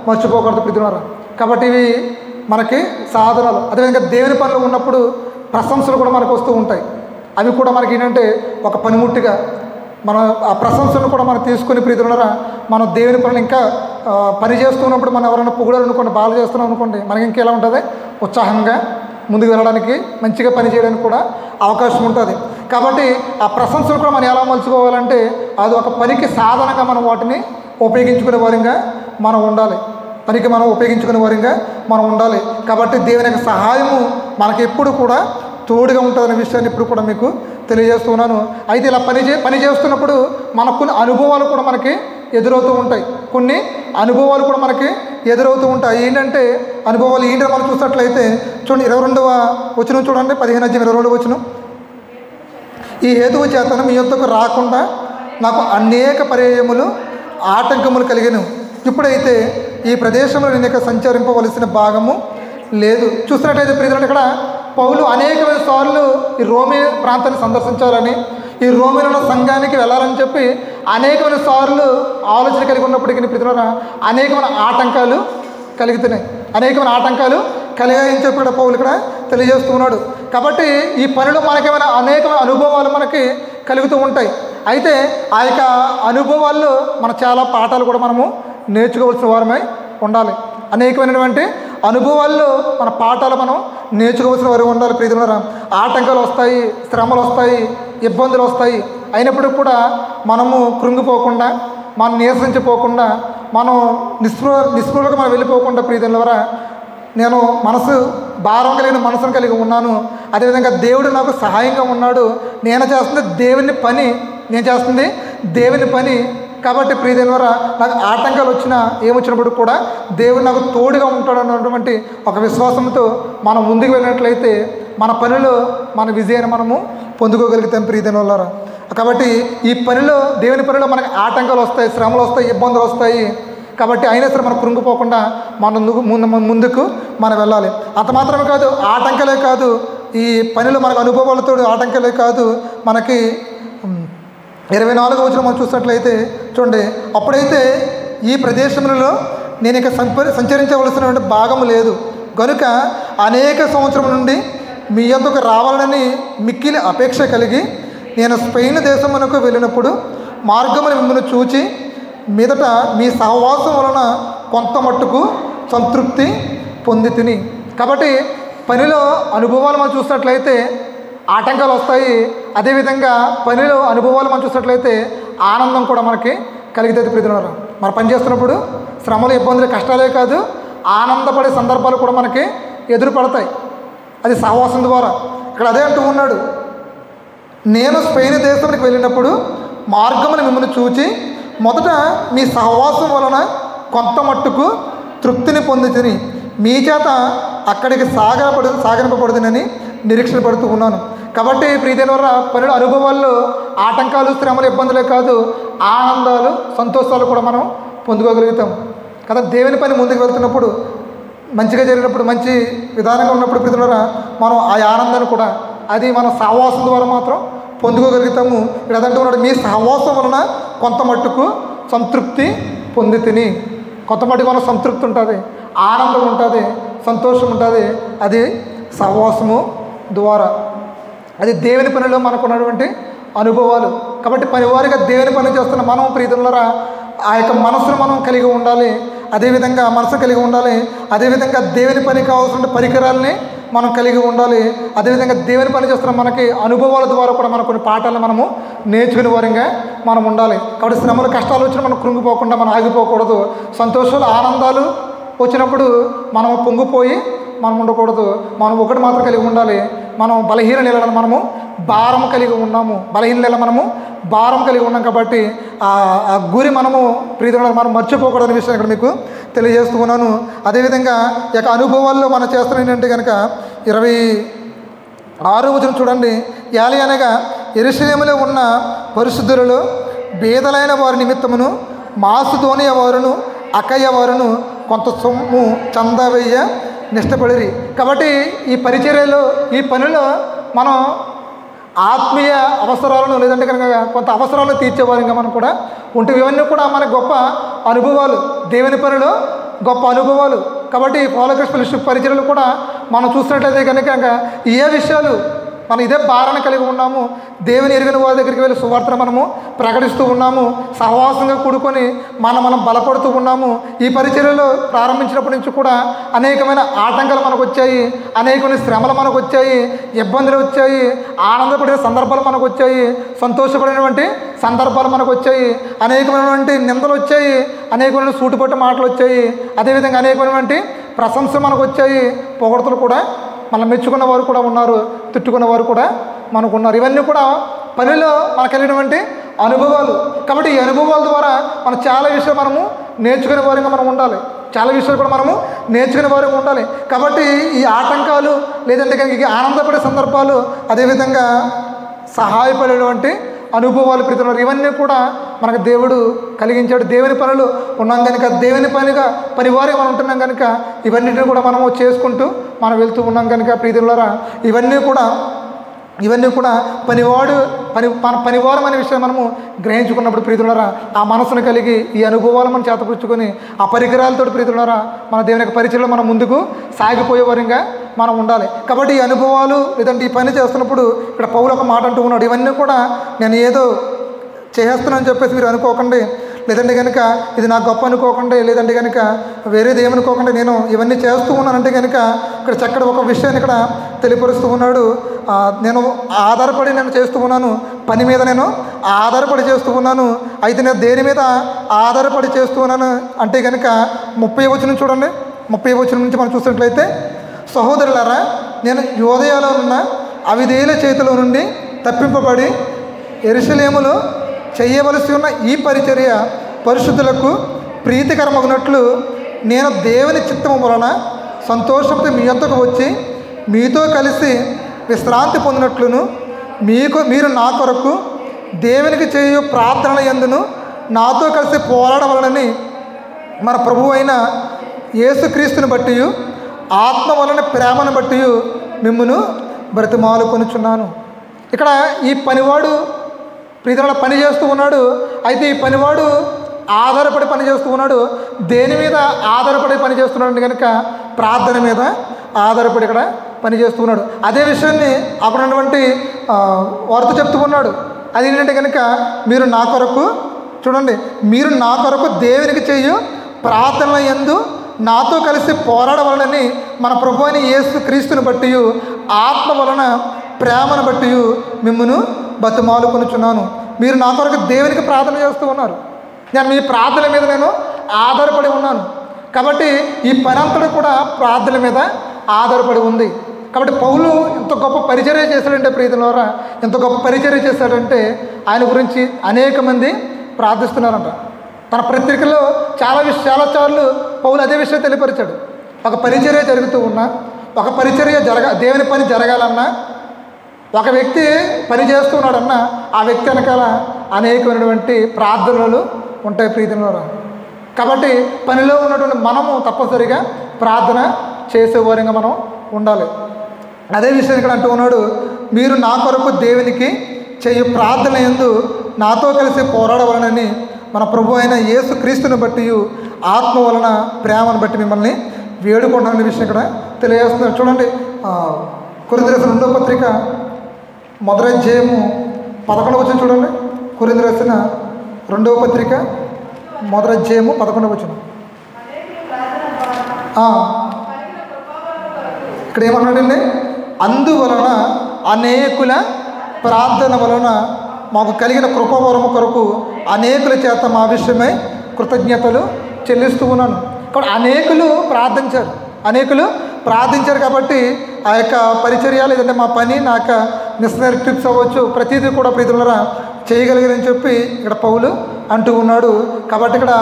మర్చిపోకూడదు ప్రియులారా. కాబట్టి ఇవి మనకి సాధనాలు. అదేవిధంగా దేవుని పనిలో ఉన్నప్పుడు ప్రశంసలు కూడా మనకు వస్తూ ఉంటాయి. అవి కూడా మనకి ఏంటంటే ఒక పనిముట్టుగా మనం ఆ ప్రశంసలను కూడా మనం తీసుకుని ప్రియులారా మనం దేవుని పనులు ఇంకా పని చేస్తున్నప్పుడు మనం ఎవరైనా పొగడాలనుకోండి, బాగా చేస్తున్నాం అనుకోండి, మనకి ఇంకెలా ఉంటుంది, ఉత్సాహంగా ముందుకు వెళ్ళడానికి, మంచిగా పని చేయడానికి కూడా అవకాశం ఉంటుంది. కాబట్టి ఆ ప్రశంసలు కూడా మనం ఎలా మలుచుకోవాలంటే అది ఒక పనికి సాధనంగా మనం వాటిని ఉపయోగించుకునే వారంగా మనం ఉండాలి. కాబట్టి దేవుని యొక్క సహాయము మనకి ఎప్పుడు కూడా తోడుగా ఉంటుందనే విషయాన్ని ఇప్పుడు కూడా మీకు తెలియజేస్తున్నాను. అయితే ఇలా పని చేస్తున్నప్పుడు మనకు కొన్ని అనుభవాలు కూడా మనకి ఎదురవుతూ ఉంటాయి. ఏంటంటే అనుభవాలు ఏంటో మనం చూసినట్లయితే చూడండి 22వ వచనం చూడండి, 15-22 వచనం. ఈ హేతువు చేతను మీ యొద్దకు రాకుండా నాకు అనేక పర్యాయములు ఆటంకములు కలిగిన ఇప్పుడైతే ఈ ప్రదేశంలో నేను ఇక సంచరింపవలసిన భాగము లేదు. చూసినట్లయితే ప్రియులారా ఇక్కడ పౌలు అనేకమైన సార్లు ఈ రోమి ప్రాంతాన్ని సందర్శించాలని, ఈ రోమిలో సంఘానికి వెళ్ళాలని చెప్పి అనేకమైన సార్లు ఆలోచన కలిగి ఉన్నప్పటికీ ప్రియులారా అనేకమైన ఆటంకాలు కలిగాయని చెప్పి కూడా పౌలు ఇక్కడ తెలియజేస్తున్నాడు. కాబట్టి ఈ పనిలో మనకేమైనా అనేకమైన అనుభవాలు మనకి కలుగుతూ ఉంటాయి. అయితే ఆ యొక్క అనుభవాల్లో మన చాలా పాఠాలు కూడా మనము నేర్చుకోవాల్సిన వారమై ఉండాలి. అనేకమైనటువంటి అనుభవాల్లో మన పాఠాలు మనం నేర్చుకోవాల్సిన వారు ఉండాలి ప్రియులారా. ఆటంకాలు వస్తాయి, శ్రమలు వస్తాయి, ఇబ్బందులు వస్తాయి. అయినప్పుడు కూడా మనము కృంగిపోకుండా, మనం నీరసించిపోకుండా, మనం నిస్పృహకు మనం వెళ్ళిపోకుండా ప్రియులారా నేను భారం కలిగిన మనసును కలిగి ఉన్నాను. అదేవిధంగా దేవుడు నాకు సహాయంగా ఉన్నాడు. నేను చేస్తుంది దేవుని పని కాబట్టి ప్రియదేవరా నాకు ఆటంకాలు ఏమొచ్చినప్పుడు కూడా దేవుడు నాకు తోడుగా ఉంటాడు అన్నటువంటి ఒక విశ్వాసంతో మనం ముందుకు వెళ్ళినట్లయితే మన పనిలో మన విజయాన్ని మనము పొందుకోగలుగుతాం ప్రియదేవరా. కాబట్టి ఈ పనిలో దేవుని పనిలో మనకు ఆటంకాలు వస్తాయి, శ్రమలు వస్తాయి, ఇబ్బందులు వస్తాయి. కాబట్టి అయినా సరే మనం కృంగిపోకుండా ముందుకు మనం వెళ్ళాలి. అంత మాత్రమే కాదు, ఆటంకాలే కాదు, ఈ పనిలో మనకు అనుభవాలతో ఆటంకాలే కాదు, మనకి 24వ వచనం మనం చూసినట్లయితే చూడండి, అప్పుడైతే ఈ ప్రదేశంలో నేను ఇక సంచరించవలసినటువంటి భాగము లేదు కనుక అనేక సంవత్సరం నుండి మీ యొద్దకు రావాలని మిక్కిలి అపేక్ష కలిగి నేను స్పెయిన్ దేశమునకు వెళ్ళినప్పుడు మార్గమును మిమ్మల్ని చూచి మీదట మీ సహవాసం వలన కొంత మట్టుకు సంతృప్తి పొంది తిని. కాబట్టి పనిలో అనుభవాలు మనం చూసినట్లయితే ఆటంకాలు వస్తాయి. అదేవిధంగా పనిలో అనుభవాలు మనం చూసినట్లయితే ఆనందం కూడా మనకి కలిగితే ప్రీతులారా. మనం పని చేస్తున్నప్పుడు శ్రమలు, ఇబ్బందులు, కష్టాలే కాదు, ఆనందపడే సందర్భాలు కూడా మనకి ఎదురుపడతాయి. అది సహవాసం ద్వారా. ఇక్కడ అదే అంటూ ఉన్నాడు, నేను స్పెయిన్ దేశానికి వెళ్ళినప్పుడు మార్గమును మిమ్మల్ని చూచి మొదట మీ సహవాసం వలన కొంత మట్టుకు తృప్తిని పొంది తిని మీ చేత అక్కడికి సాగనింపబడుతుందని నిరీక్షణ పడుతూ ఉన్నాను. కాబట్టి ప్రీతి ద్వారా పనుల అనుభవాల్లో ఆటంకాలు, శ్రమలు, ఇబ్బందులే కాదు, ఆనందాలు, సంతోషాలు కూడా మనం పొందుకోగలుగుతాం కదా. దేవుని పని ముందుకు వెళ్తున్నప్పుడు, మంచిగా జరిగినప్పుడు, మంచి విధానంగా ఉన్నప్పుడు ప్రీతి ద్వారా మనం ఆ ఆనందాన్ని కూడా అది మన సహవాసం ద్వారా మాత్రం పొందుకోగలుగుతాము. ఇక్కడ అదంటూ ఉన్నాడు, మీ సహవాసం వలన కొంత మట్టుకు సంతృప్తి పొంది తిని. కొంత మట్టుకు మన సంతృప్తి ఉంటుంది, ఆనందం ఉంటుంది, సంతోషం ఉంటుంది. అది సహవాసము ద్వారా. అది దేవుని పనిలో మనకు ఉన్నటువంటి అనుభవాలు. కాబట్టి పనివారిగా దేవుని పని చేస్తున్న మనం ప్రీతులారా ఆ యొక్క మనసును మనం కలిగి ఉండాలి. అదేవిధంగా మనసు కలిగి ఉండాలి. అదేవిధంగా దేవుని పని కావాల్సిన పరికరాలని మనం కలిగి ఉండాలి. అదేవిధంగా దేవుని పని చేస్తున్న మనకి అనుభవాల ద్వారా కూడా మన కొన్ని పాఠాలను మనము నేర్చుకునే వారంగా మనం ఉండాలి. కాబట్టి శ్రమలు, కష్టాలు వచ్చినా మనం కృంగిపోకుండా మనం ఆగిపోకూడదు. సంతోషాలు, ఆనందాలు వచ్చినప్పుడు మనం పొంగిపోయి మనం ఉండకూడదు. మనం ఒకటి మాత్రం కలిగి ఉండాలి, మనం బలహీన నెలలను మనము భారం కలిగి ఉన్నాము. బలహీన నెల మనము భారం కలిగి ఉన్నాం. కాబట్టి ఆ గురి మనము ప్రీతిగా మనం మర్చిపోకూడని విషయం ఇక్కడ మీకు తెలియజేస్తూ ఉన్నాను. అదేవిధంగా ఈ యొక్క అనుభవాల్లో మనం చేస్తున్న ఏంటంటే కనుక 26వ వచనం చూడండి. యాలి అనగా యెరూషలేములో ఉన్న పరిశుద్ధులలో బేదలైన వారి నిమిత్తమును మాసిదోనియ వారును అకయ్య వారును కొంత సొమ్ము చందా వేయ నిష్టపడిరి. కాబట్టి ఈ పరిచర్యలో, ఈ పనిలో మనం ఆత్మీయ అవసరాలను లేదంటే కనుక కొంత అవసరాలను తీర్చేవారిగా మనం కూడా ఉంటే ఇవన్నీ కూడా మన గొప్ప అనుభవాలు, దేవుని పనిలో గొప్ప అనుభవాలు. కాబట్టి పౌలకృష్ణ పరిచర్యలు కూడా మనం చూసినట్లయితే కనుక ఏ విషయాలు మనం ఇదే భారాన్ని కలిగి ఉన్నాము, దేవుని ఎరిగిన వారి దగ్గరికి వెళ్ళి సువార్తను మనము ప్రకటిస్తూ ఉన్నాము, సహవాసంగా కూడుకొని మనం బలపడుతూ ఉన్నాము. ఈ పరిచర్యలో ప్రారంభించినప్పటి నుంచి కూడా అనేకమైన ఆటంకాలు మనకు వచ్చాయి, అనేకమైన శ్రమలు మనకు వచ్చాయి, ఇబ్బందులు వచ్చాయి, ఆనందపడిన సందర్భాలు మనకు వచ్చాయి, సంతోషపడినటువంటి సందర్భాలు మనకు వచ్చాయి, అనేకమైనటువంటి నిందలు వచ్చాయి, అనేకమైన సూటిపట్టు మాటలు వచ్చాయి, అదేవిధంగా అనేకమైనటువంటి ప్రశంసలు మనకు వచ్చాయి, పొగడ్తలు కూడా మనం మెచ్చుకున్న వారు కూడా ఉన్నారు, తిట్టుకున్న వారు కూడా మనకు ఉన్నారు. ఇవన్నీ కూడా పనిలో మనకు కలిగినటువంటి అనుభవాలు. కాబట్టి ఈ అనుభవాల ద్వారా మనం చాలా విషయాలు మనము నేర్చుకునే వారిగా మనం ఉండాలి, చాలా విషయాలు కూడా మనము నేర్చుకునే వారిగా ఉండాలి. కాబట్టి ఈ ఆటంకాలు లేదంటే కనుక ఆనందపడే సందర్భాలు, అదేవిధంగా సహాయపడేటువంటి అనుభవాలు ప్రీతున్నారు, ఇవన్నీ కూడా మనకు దేవుడు కలిగించాడు. దేవుని పనులు ఉన్నాం కనుక, దేవుని పనిగా పనివారిగా మనం ఉంటున్నాం కనుక ఇవన్నిటిని కూడా మనము చేసుకుంటూ మనం వెళ్తూ ఉన్నాం కనుక ప్రీతులారా ఇవన్నీ కూడా పనివారం అనే విషయం మనము గ్రహించుకున్నప్పుడు ప్రీతులారా ఆ మనసును కలిగి ఈ అనుభవాలు మనం చేతపుచ్చుకొని ఆ పరికరాలతో ప్రీతులారా మన దేవుని యొక్క పరిచయంలో మనం ముందుకు సాగిపోయేవారిగా మనం ఉండాలి. కాబట్టి ఈ అనుభవాలు లేదంటే ఈ పని చేస్తున్నప్పుడు ఇక్కడ పౌలు ఒక మాట అంటూ ఉన్నాడు, ఇవన్నీ కూడా నేను ఏదో చేస్తున్నానని చెప్పేసి మీరు అనుకోకండి, లేదంటే కనుక ఇది నాకు గొప్ప అనుకోకండి, లేదంటే కనుక వేరేది ఏమనుకోకండి, నేను ఇవన్నీ చేస్తూ ఉన్నానంటే కనుక ఇక్కడ చక్కటి ఒక విషయాన్ని ఇక్కడ తెలియపరుస్తూ ఉన్నాడు. నేను ఆధారపడి నేను చేస్తూ ఉన్నాను, పని మీద నేను ఆధారపడి చేస్తూ ఉన్నాను. అయితే నేను దేని మీద ఆధారపడి చేస్తూ ఉన్నాను అంటే కనుక 30వ వచనం చూడండి. 30వ వచనం నుంచి మనం చూసినట్లయితే, సహోదరులారా నేను యోదయలో ఉన్న అవిధేయుల చేతిలో నుండి తప్పింపబడి యెరూషలేములో చేయవలసి ఉన్న ఈ పరిచర్య పరిశుద్ధులకు ప్రీతికరమగునట్లు నేను దేవుని చిత్తము వలన సంతోషంతో మీ యొద్దకు వచ్చి మీతో కలిసి విశ్రాంతి పొందినట్లును మీరు నా కొరకు దేవునికి చేయు ప్రార్థనల యందును నాతో కలిసి పోరాడవలనని మన ప్రభువు అయిన యేసుక్రీస్తుని బట్టి ఆత్మ వలన ప్రేమను బట్టి మిమ్మును బ్రతిమాలుకొనుచున్నాను. ఇక్కడ ఈ పనివాడు ప్రీతిలో పని చేస్తూ ఉన్నాడు. అయితే ఈ పనివాడు ఆధారపడి పని చేస్తూ ఉన్నాడు. దేని మీద ఆధారపడి పని చేస్తున్నాడు కనుక ప్రార్థన మీద ఆధారపడి ఇక్కడ పని చేస్తూ ఉన్నాడు. అదే విషయాన్ని అక్కడ ఉన్నటువంటి వారితో చెప్తూ ఉన్నాడు. అది ఏంటంటే కనుక మీరు నా కొరకు చూడండి, మీరు నా కొరకు దేవునికి చేయు ప్రార్థనల యందు నాతో కలిసి పోరాడవలనని మన ప్రభు అయిన యేసు క్రీస్తుని బట్టి ఆత్మ వలన ప్రేమను బట్టి మిమ్మును బతిమాలుకొనుచున్నాను. మీరు నా కొరకు దేవునికి ప్రార్థన చేస్తూ ఉన్నారు. నేను మీ ప్రార్థన మీద నేను ఆధారపడి ఉన్నాను. కాబట్టి ఈ పని అంతటా కూడా ప్రార్థన మీద ఆధారపడి ఉంది. కాబట్టి పౌలు ఎంత గొప్ప పరిచర్య చేశాడంటే ప్రీతులారా, ఎంత గొప్ప పరిచర్య చేశాడంటే ఆయన గురించి అనేక మంది ప్రార్థిస్తున్నారంట. తన పత్రికలో చాలా సార్లు పౌలు అదే విషయం తెలియపరిచాడు. ఒక పరిచర్య జరుగుతూ ఉన్నా, ఒక పరిచర్య దేవుని పని జరగాలన్నా, ఒక వ్యక్తి పని చేస్తున్నాడన్నా ఆ వ్యక్తి వెనకాల అనేకమైనటువంటి ప్రార్థనలు ఉంటాయి ప్రీతులారా. కాబట్టి పనిలో ఉన్నటువంటి మనము తప్పనిసరిగా ప్రార్థన చేసేవారిగా మనం ఉండాలి. అదే విషయం ఇక్కడ అంటూ ఉన్నాడు, మీరు నా కొరకు దేవునికి చేయు ప్రార్థన యందు నాతో కలిసి పోరాడవలనని మన ప్రభు అయిన యేసు క్రీస్తుని బట్టి ఆత్మ వలన ప్రేమను బట్టి మిమ్మల్ని వేడుకుంటున్న విషయం ఇక్కడ తెలియజేస్తున్నారు. చూడండి, కొరింథీయులకు రాసిన 2వ పత్రిక 1వ అధ్యాయము 11వ వచనం చూడండి. కొరింథీయులకు రాసిన 2వ పత్రిక 1వ అధ్యాయము 11వ వచనం. ఇక్కడ ఏమన్నాడండి? అందువలన అనేకుల ప్రార్థన వలన మాకు కలిగిన కృపావరము కొరకు అనేకుల చేత మా విషయమై కృతజ్ఞతలు చెల్లిస్తూ ఉన్నాను. కాబట్టి అనేకులు ప్రార్థించారు కాబట్టి ఆ యొక్క పరిచర్య లేదంటే మా పని, నా యొక్క మిషనరీ ట్రిప్స్ అవ్వచ్చు, ప్రతిదీ కూడా ప్రీతులారా చేయగలిగారని చెప్పి ఇక్కడ పౌలు అంటూ ఉన్నాడు. కాబట్టి ఇక్కడ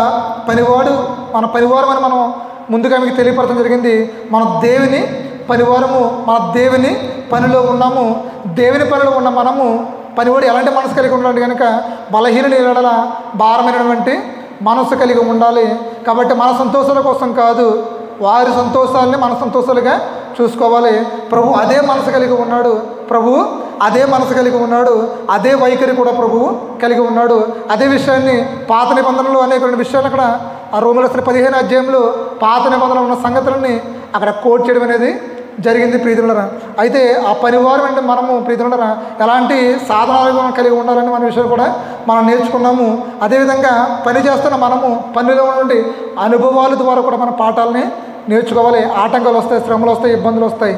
మన పనివారం అని మనం ముందుగా మీకు తెలియపరచడం జరిగింది. మన దేవుని పనివారము, మన దేవుని పనిలో ఉన్నాము. దేవుని పనిలో ఉన్న మనము పనివాడు ఎలాంటి మనసు కలిగి ఉండాలి కనుక బలహీనుని ఎడల భారమైనటువంటి మనసు కలిగి ఉండాలి. కాబట్టి మన సంతోషాల కోసం కాదు, వారి సంతోషాలని మన సంతోషాలుగా చూసుకోవాలి. ప్రభువు అదే మనసు కలిగి ఉన్నాడు. అదే వైఖరి కూడా ప్రభువు కలిగి ఉన్నాడు. అదే విషయాన్ని పాత నిబంధనలు అనేక విషయాలు అక్కడ ఆ రోమీయులకు రాసిన 15వ అధ్యాయంలో పాత నిబంధనలు ఉన్న సంగతులని అక్కడ కోట్ చేయడం అనేది జరిగింది ప్రీతులారా. అయితే ఆ పనివారం అంటే మనము ప్రీతులారా ఎలాంటి సాధనాలు కలిగి ఉండాలని మన విషయాలు కూడా మనం నేర్చుకున్నాము. అదేవిధంగా పని చేస్తున్న మనము పనిలో నుండి అనుభవాల ద్వారా కూడా మన పాఠాలని నేర్చుకోవాలి. ఆటంకాలు వస్తాయి, శ్రమలు వస్తాయి, ఇబ్బందులు వస్తాయి.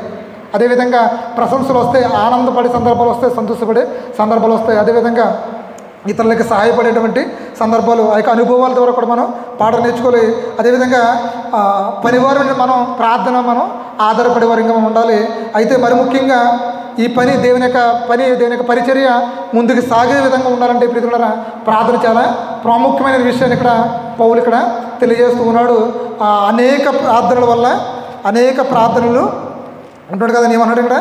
అదేవిధంగా ప్రశంసలు వస్తాయి, ఆనందపడే సందర్భాలు వస్తాయి, సంతోషపడే సందర్భాలు వస్తాయి. అదేవిధంగా ఇతరులకి సహాయపడేటువంటి సందర్భాలు, ఆ యొక్క అనుభవాల ద్వారా కూడా మనం పాఠం నేర్చుకోవాలి. అదేవిధంగా పనివారం మనం ప్రార్థన మనం ఆధారపడే వారిగా ఉండాలి. అయితే మరి ముఖ్యంగా ఈ పని దేవుని యొక్క పరిచర్య ముందుకు సాగే విధంగా ఉండాలంటే ప్రీతులారా ప్రార్థన చాలా ప్రాముఖ్యమైన విషయాన్ని ఇక్కడ పౌలు ఇక్కడ తెలియజేస్తూ ఉన్నాడు. అనేక ప్రార్థనల వల్ల అనేక ప్రార్థనలు ఉంటాడు కదా, ఏమన్నాడు ఇక్కడ?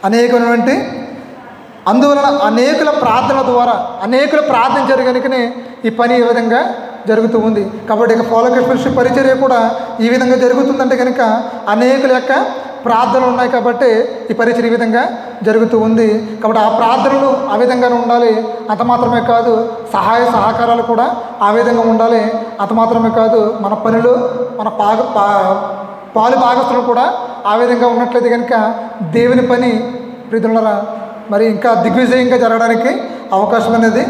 అనేకమైనటువంటి అందువలన అనేకుల ప్రార్థనల ద్వారా అనేకులు ప్రార్థించారు కనుకనే ఈ పని ఈ విధంగా జరుగుతూ ఉంది. కాబట్టి ఇక ఫెలోషిప్ పరిచర్య కూడా ఈ విధంగా జరుగుతుందంటే కనుక అనేకుల యొక్క ప్రార్థనలు ఉన్నాయి కాబట్టి ఈ పరిచర్య ఈ విధంగా జరుగుతూ ఉంది. కాబట్టి ఆ ప్రార్థనలు ఆ విధంగానే ఉండాలి. అంత మాత్రమే కాదు, సహాయ సహకారాలు కూడా ఆ విధంగా ఉండాలి. అంత మాత్రమే కాదు, మన పనులు మన పాలు భాగస్తులు కూడా ఆ విధంగా ఉన్నట్లయితే కనుక దేవుని పని ప్రీతులారా మరి ఇంకా దిగ్విజయంగా జరగడానికి అవకాశం అనేది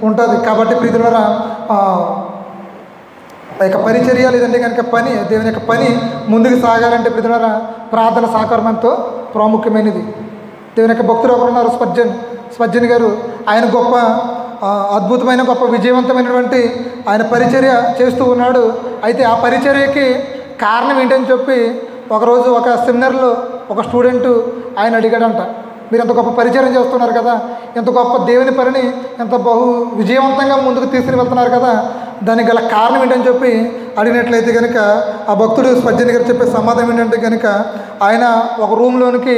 ఉంటుంది. కాబట్టి ప్రీతులారా యొక్క పరిచర్య లేదంటే కనుక దేవుని యొక్క పని ముందుకు సాగాలంటే ప్రీతులారా ప్రార్థన సహకారం ఎంతో ప్రాముఖ్యమైనది. దేవుని యొక్క భక్తులు ఒకరు ఉన్నారు, స్పర్జన్ గారు. ఆయన గొప్ప అద్భుతమైన గొప్ప విజయవంతమైనటువంటి ఆయన పరిచర్య చేస్తూ ఉన్నాడు. అయితే ఆ పరిచర్యకి కారణం ఏంటని చెప్పి ఒకరోజు ఒక సెమినార్లో ఒక స్టూడెంట్ ఆయన అడిగాడంట, మీరు ఎంత గొప్ప పరిచయం చేస్తున్నారు కదా, ఎంత గొప్ప దేవుని పనిని ఎంత విజయవంతంగా ముందుకు తీసుకుని వెళ్తున్నారు కదా, దానికి గల కారణం ఏంటని చెప్పి అడిగినట్లయితే కనుక ఆ భక్తుడు స్పర్జన్ గారు చెప్పే సమాధానం ఏంటంటే కనుక ఆయన ఒక రూమ్లోనికి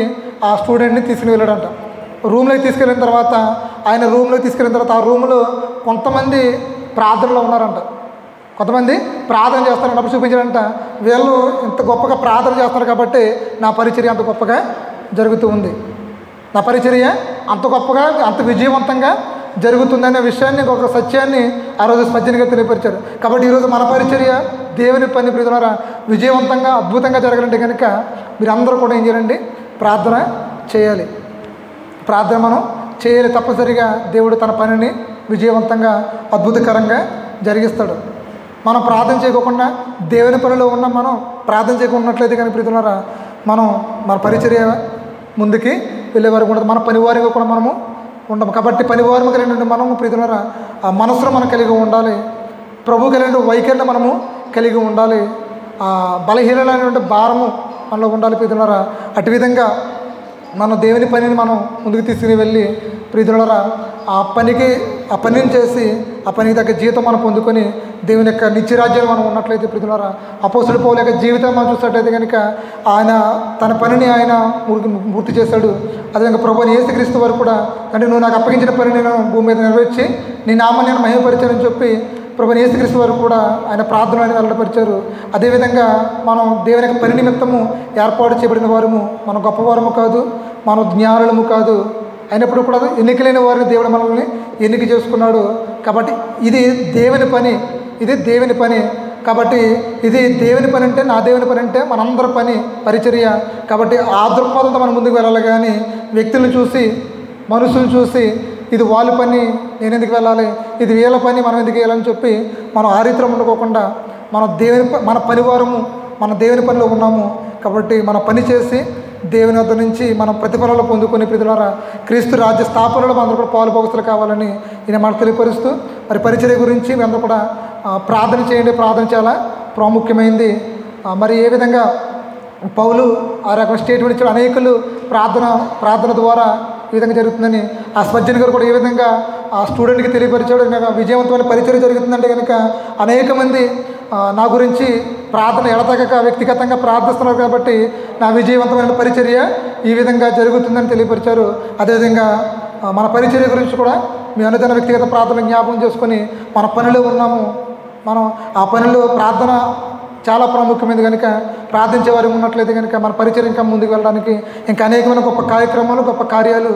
ఆ స్టూడెంట్ని తీసుకుని వెళ్ళాడంట. రూమ్లోకి తీసుకెళ్ళిన తర్వాత ఆ రూమ్లో కొంతమంది ప్రార్థనలో ఉన్నారంట. కొంతమంది ప్రార్థన చేస్తారంట. అప్పుడు చూపించారంట, వీళ్ళు ఇంత గొప్పగా ప్రార్థన చేస్తారు కాబట్టి నా పరిచర్య అంత గొప్పగా జరుగుతూ ఉంది, నా పరిచర్య అంత గొప్పగా అంత విజయవంతంగా జరుగుతుందనే విషయాన్ని ఒక సత్యాన్ని ఆ రోజు స్పర్జన్గా తెలియపరిచారు. కాబట్టి ఈరోజు మన పరిచర్య దేవుని పని ప్రీతులారా విజయవంతంగా అద్భుతంగా జరగాలంటే కనుక మీరందరూ కూడా ఏం చేయాలండి? ప్రార్థన చేయాలి. ప్రార్థన మనం చేయాలి. తప్పనిసరిగా దేవుడు తన పనిని విజయవంతంగా అద్భుతకరంగా జరిగిస్తాడు. మనం ప్రార్థన చేయకుండా దేవుని పనిలో ఉన్న మనం ప్రార్థన చేయకున్నట్లయితే కానీ ప్రీతులారా మనం మన పరిచర్య ముందుకి వెళ్ళే వరకు ఉండదు. మన పనివారిగా కూడా మనము ఉండము. కాబట్టి పనివారము కలిగిన మనము ప్రీతులారా ఆ మనసులో మనం కలిగి ఉండాలి. ప్రభు కలిగిన వైఖరిని మనము కలిగి ఉండాలి. ఆ బలహీనమైనటువంటి భారము మనలో ఉండాలి ప్రీతులారా. అటు విధంగా మన దేవుని పనిని మనం ముందుకు తీసుకుని వెళ్ళి ప్రీతులారా ఆ పనిని చేసి ఆ పనికి తగ్గ జీవితం మనం పొందుకొని దేవుని యొక్క నిత్యరాజ్యాలు మనం ఉన్నట్లయితే ప్రీతులారా అపోస్తలుడు పౌలు యొక్క జీవితం మనం చూసినట్లయితే కనుక ఆయన తన పనిని ఆయన పూర్తి చేశాడు. అదేవిధంగా ప్రభువుని యేసుక్రీస్తు వారు కూడా అంటే నువ్వు నాకు అప్పగించిన పని నేను భూమి మీద నెరవేర్చి నీ నామాన్ని నేను మహిమపరిచానని చెప్పి ప్రభువుని యేసుక్రీస్తు వారు కూడా ఆయన ప్రార్థనని వెల్లడిపరిచారు. అదేవిధంగా మనం దేవుని యొక్క పని నిమిత్తము ఏర్పాటు చేయబడిన వారము, మనం గొప్పవారము కాదు, మనం జ్ఞానులము కాదు, అయినప్పుడు కూడా ఎన్నికలైన వారిని దేవుడు మనల్ని ఎన్నిక చేసుకున్నాడు. కాబట్టి ఇది దేవుని పని, ఇది దేవుని పని. కాబట్టి ఇది దేవుని పని అంటే నా దేవుని పని అంటే మనందరి పని పరిచర్య. కాబట్టి ఆ దృక్పథంతో మనం ముందుకు వెళ్ళాలి. కానీ వ్యక్తులను చూసి మనుషులను చూసి ఇది వాళ్ళ పని నేను ఎందుకు వెళ్ళాలి, ఇది వీళ్ళ పని మనం ఎందుకు వెళ్ళాలని చెప్పి మనం ఆ రీతిలో ఉండకోకుండా మన పనివారము మన దేవుని పనిలో ఉన్నాము. కాబట్టి మన పని చేసి దేవుని వద్ద నుంచి మనం ప్రతిఫలాలు పొందుకొని ప్రీతులారా క్రీస్తు రాజ్య స్థాపనలో మనందరూ కూడా పాలుభాగస్తులు కావాలని ఈయన మాట తెలియపరుస్తూ మరి పరిచర్య గురించి మీ అందరూ కూడా ప్రార్థన చేయండి. ప్రార్థన చాలా ప్రాముఖ్యమైంది. మరి ఏ విధంగా పౌలు ఆ రకం స్టేట్మెంట్ ఇచ్చాడు, అనేకులు ప్రార్థన ద్వారా ఈ విధంగా జరుగుతుందని ఆ స్పర్జన్ గారు కూడా ఏ విధంగా ఆ స్టూడెంట్కి తెలియపరిచాడు. విజయవంతమైన పరిచర్య జరుగుతుందంటే కనుక అనేక మంది నా గురించి ప్రార్థన ఎడతెగక వ్యక్తిగతంగా ప్రార్థిస్తున్నారు కాబట్టి నా విజయవంతమైన పరిచర్య ఈ విధంగా జరుగుతుందని తెలియపరిచారు. అదేవిధంగా మన పరిచర్య గురించి కూడా మీ అనుదిన వ్యక్తిగత ప్రార్థన జ్ఞాపకం చేసుకొని మన పనిలో ఉన్నాము. మనం ఆ పనిలో ప్రార్థన చాలా ప్రాముఖ్యమైనది కనుక ప్రార్థించే వారు ఉన్నట్లయితే కనుక మన పరిచర్య ఇంకా ముందుకు వెళ్ళడానికి ఇంకా అనేకమైన గొప్ప కార్యక్రమాలు గొప్ప కార్యాలు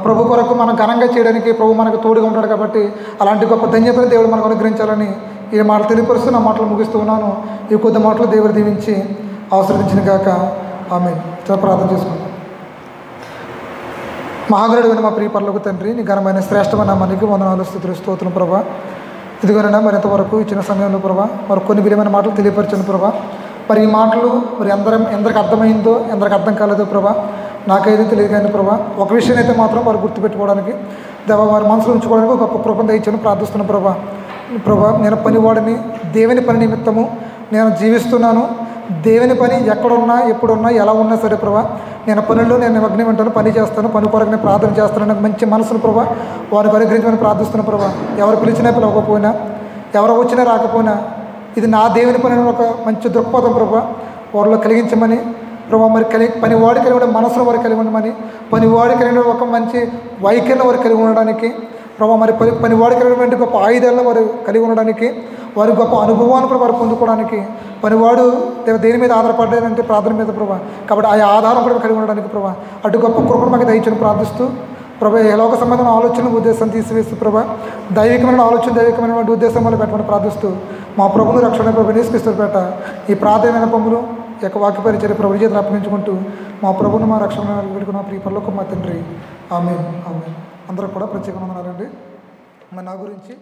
ప్రభు కొరకు మనం ఘనంగా చేయడానికి ప్రభు మనకు తోడుగా ఉంటాడు. కాబట్టి అలాంటి గొప్ప ధన్యతను దేవుడు మనకు అనుగ్రహించాలని ఈ మాటలు తెలియపరుస్తూ నా మాటలు ముగిస్తూ ఉన్నాను. ఈ కొద్ది మాటలు దేవుడు దీవించి ఆశీర్వదించిన గాక ఆమేన్. చాలా ప్రార్థన చేసుకుంటాం. మహాగణుడైన మా ప్రియ పరలోక తండ్రి, నీ ఘనమైన శ్రేష్టమైన నామానికి వందనాలు స్తుతులు స్తోత్రం ప్రభా. ఇదిగోనైనా మరి ఇంతవరకు ఇచ్చిన సమయంలో ప్రభా మరి కొన్ని విలువైన మాటలు తెలియపరిచాను ప్రభా. మరి ఈ మాటలు మరి ఎందరికి అర్థమైందో ఎందరికి అర్థం కాలేదో ప్రభా నాకైతే తెలియదు. కానీ ప్రభా ఒక విషయం అయితే మాత్రం వారు గుర్తుపెట్టుకోవడానికి వారి మనసులో ఉంచుకోవడానికి ఒక గొప్ప కృపను దయచేయని ప్రార్థిస్తున్నాను ప్రభా. నేను పనివాడిని, దేవుని పని నిమిత్తము నేను జీవిస్తున్నాను. దేవుని పని ఎక్కడున్నా ఎప్పుడున్నా ఎలా ఉన్నా సరే ప్రభా నేను పనుల్లో నేను నిమగ్నం ఉంటాను, పని చేస్తాను, పని కొరకు నేను ప్రార్థన చేస్తాను. నాకు మంచి మనసును ప్రభా వారికి అనుగ్రహించమని ప్రార్థిస్తున్నాను ప్రభా. ఎవరు పిలిచినా పిలవకపోయినా ఎవరు వచ్చినా రాకపోయినా ఇది నా దేవుని పని ఒక మంచి దృక్పథం ప్రభా వారిలో కలిగించమని ప్రభా. మరి పనివాడి కలిగిన మనసును వారు కలిగి ఉండమని, పనివాడి కలిగిన ఒక మంచి వైఖరిని వారు కలిగి ఉండడానికి ప్రభా. మరి పనివాడి కలిగినటువంటి గొప్ప ఆయుధాలను వారు కలిగి ఉండడానికి, వారి గొప్ప అనుభవాన్ని కూడా వారు పొందుకోవడానికి, పనివాడు దేని మీద ఆధారపడ్డాడంటే ప్రార్థన మీద ప్రభా. కాబట్టి ఆ ఆధారం కూడా కలిగి ఉండడానికి ప్రభా అటు గొప్ప కృపను మాకు దయచేయని ప్రార్థిస్తూ ప్రభా లోక సంబంధమైన ఆలోచన ఉద్దేశం తీసివేస్తూ ప్రభా దైవికమైన ఆలోచన దైవికమైనటువంటి ఉద్దేశం వల్ల పెట్టమని ప్రార్థిస్తూ మా ప్రభువును రక్షణ ప్రభు యేసుక్రీస్తు పేట ఈ ప్రార్థన పంపులు యొక్క వాక్య పరిచర్య ప్రభు చేతులు అప్పగించుకుంటూ మా ప్రభువును మా రక్షణ వేడుకున్న ప్రియ పరలోక మా తండ్రి ఆమేన్. అందరూ కూడా ప్రత్యేకంగా ఉన్నారండి. మరి నా గురించి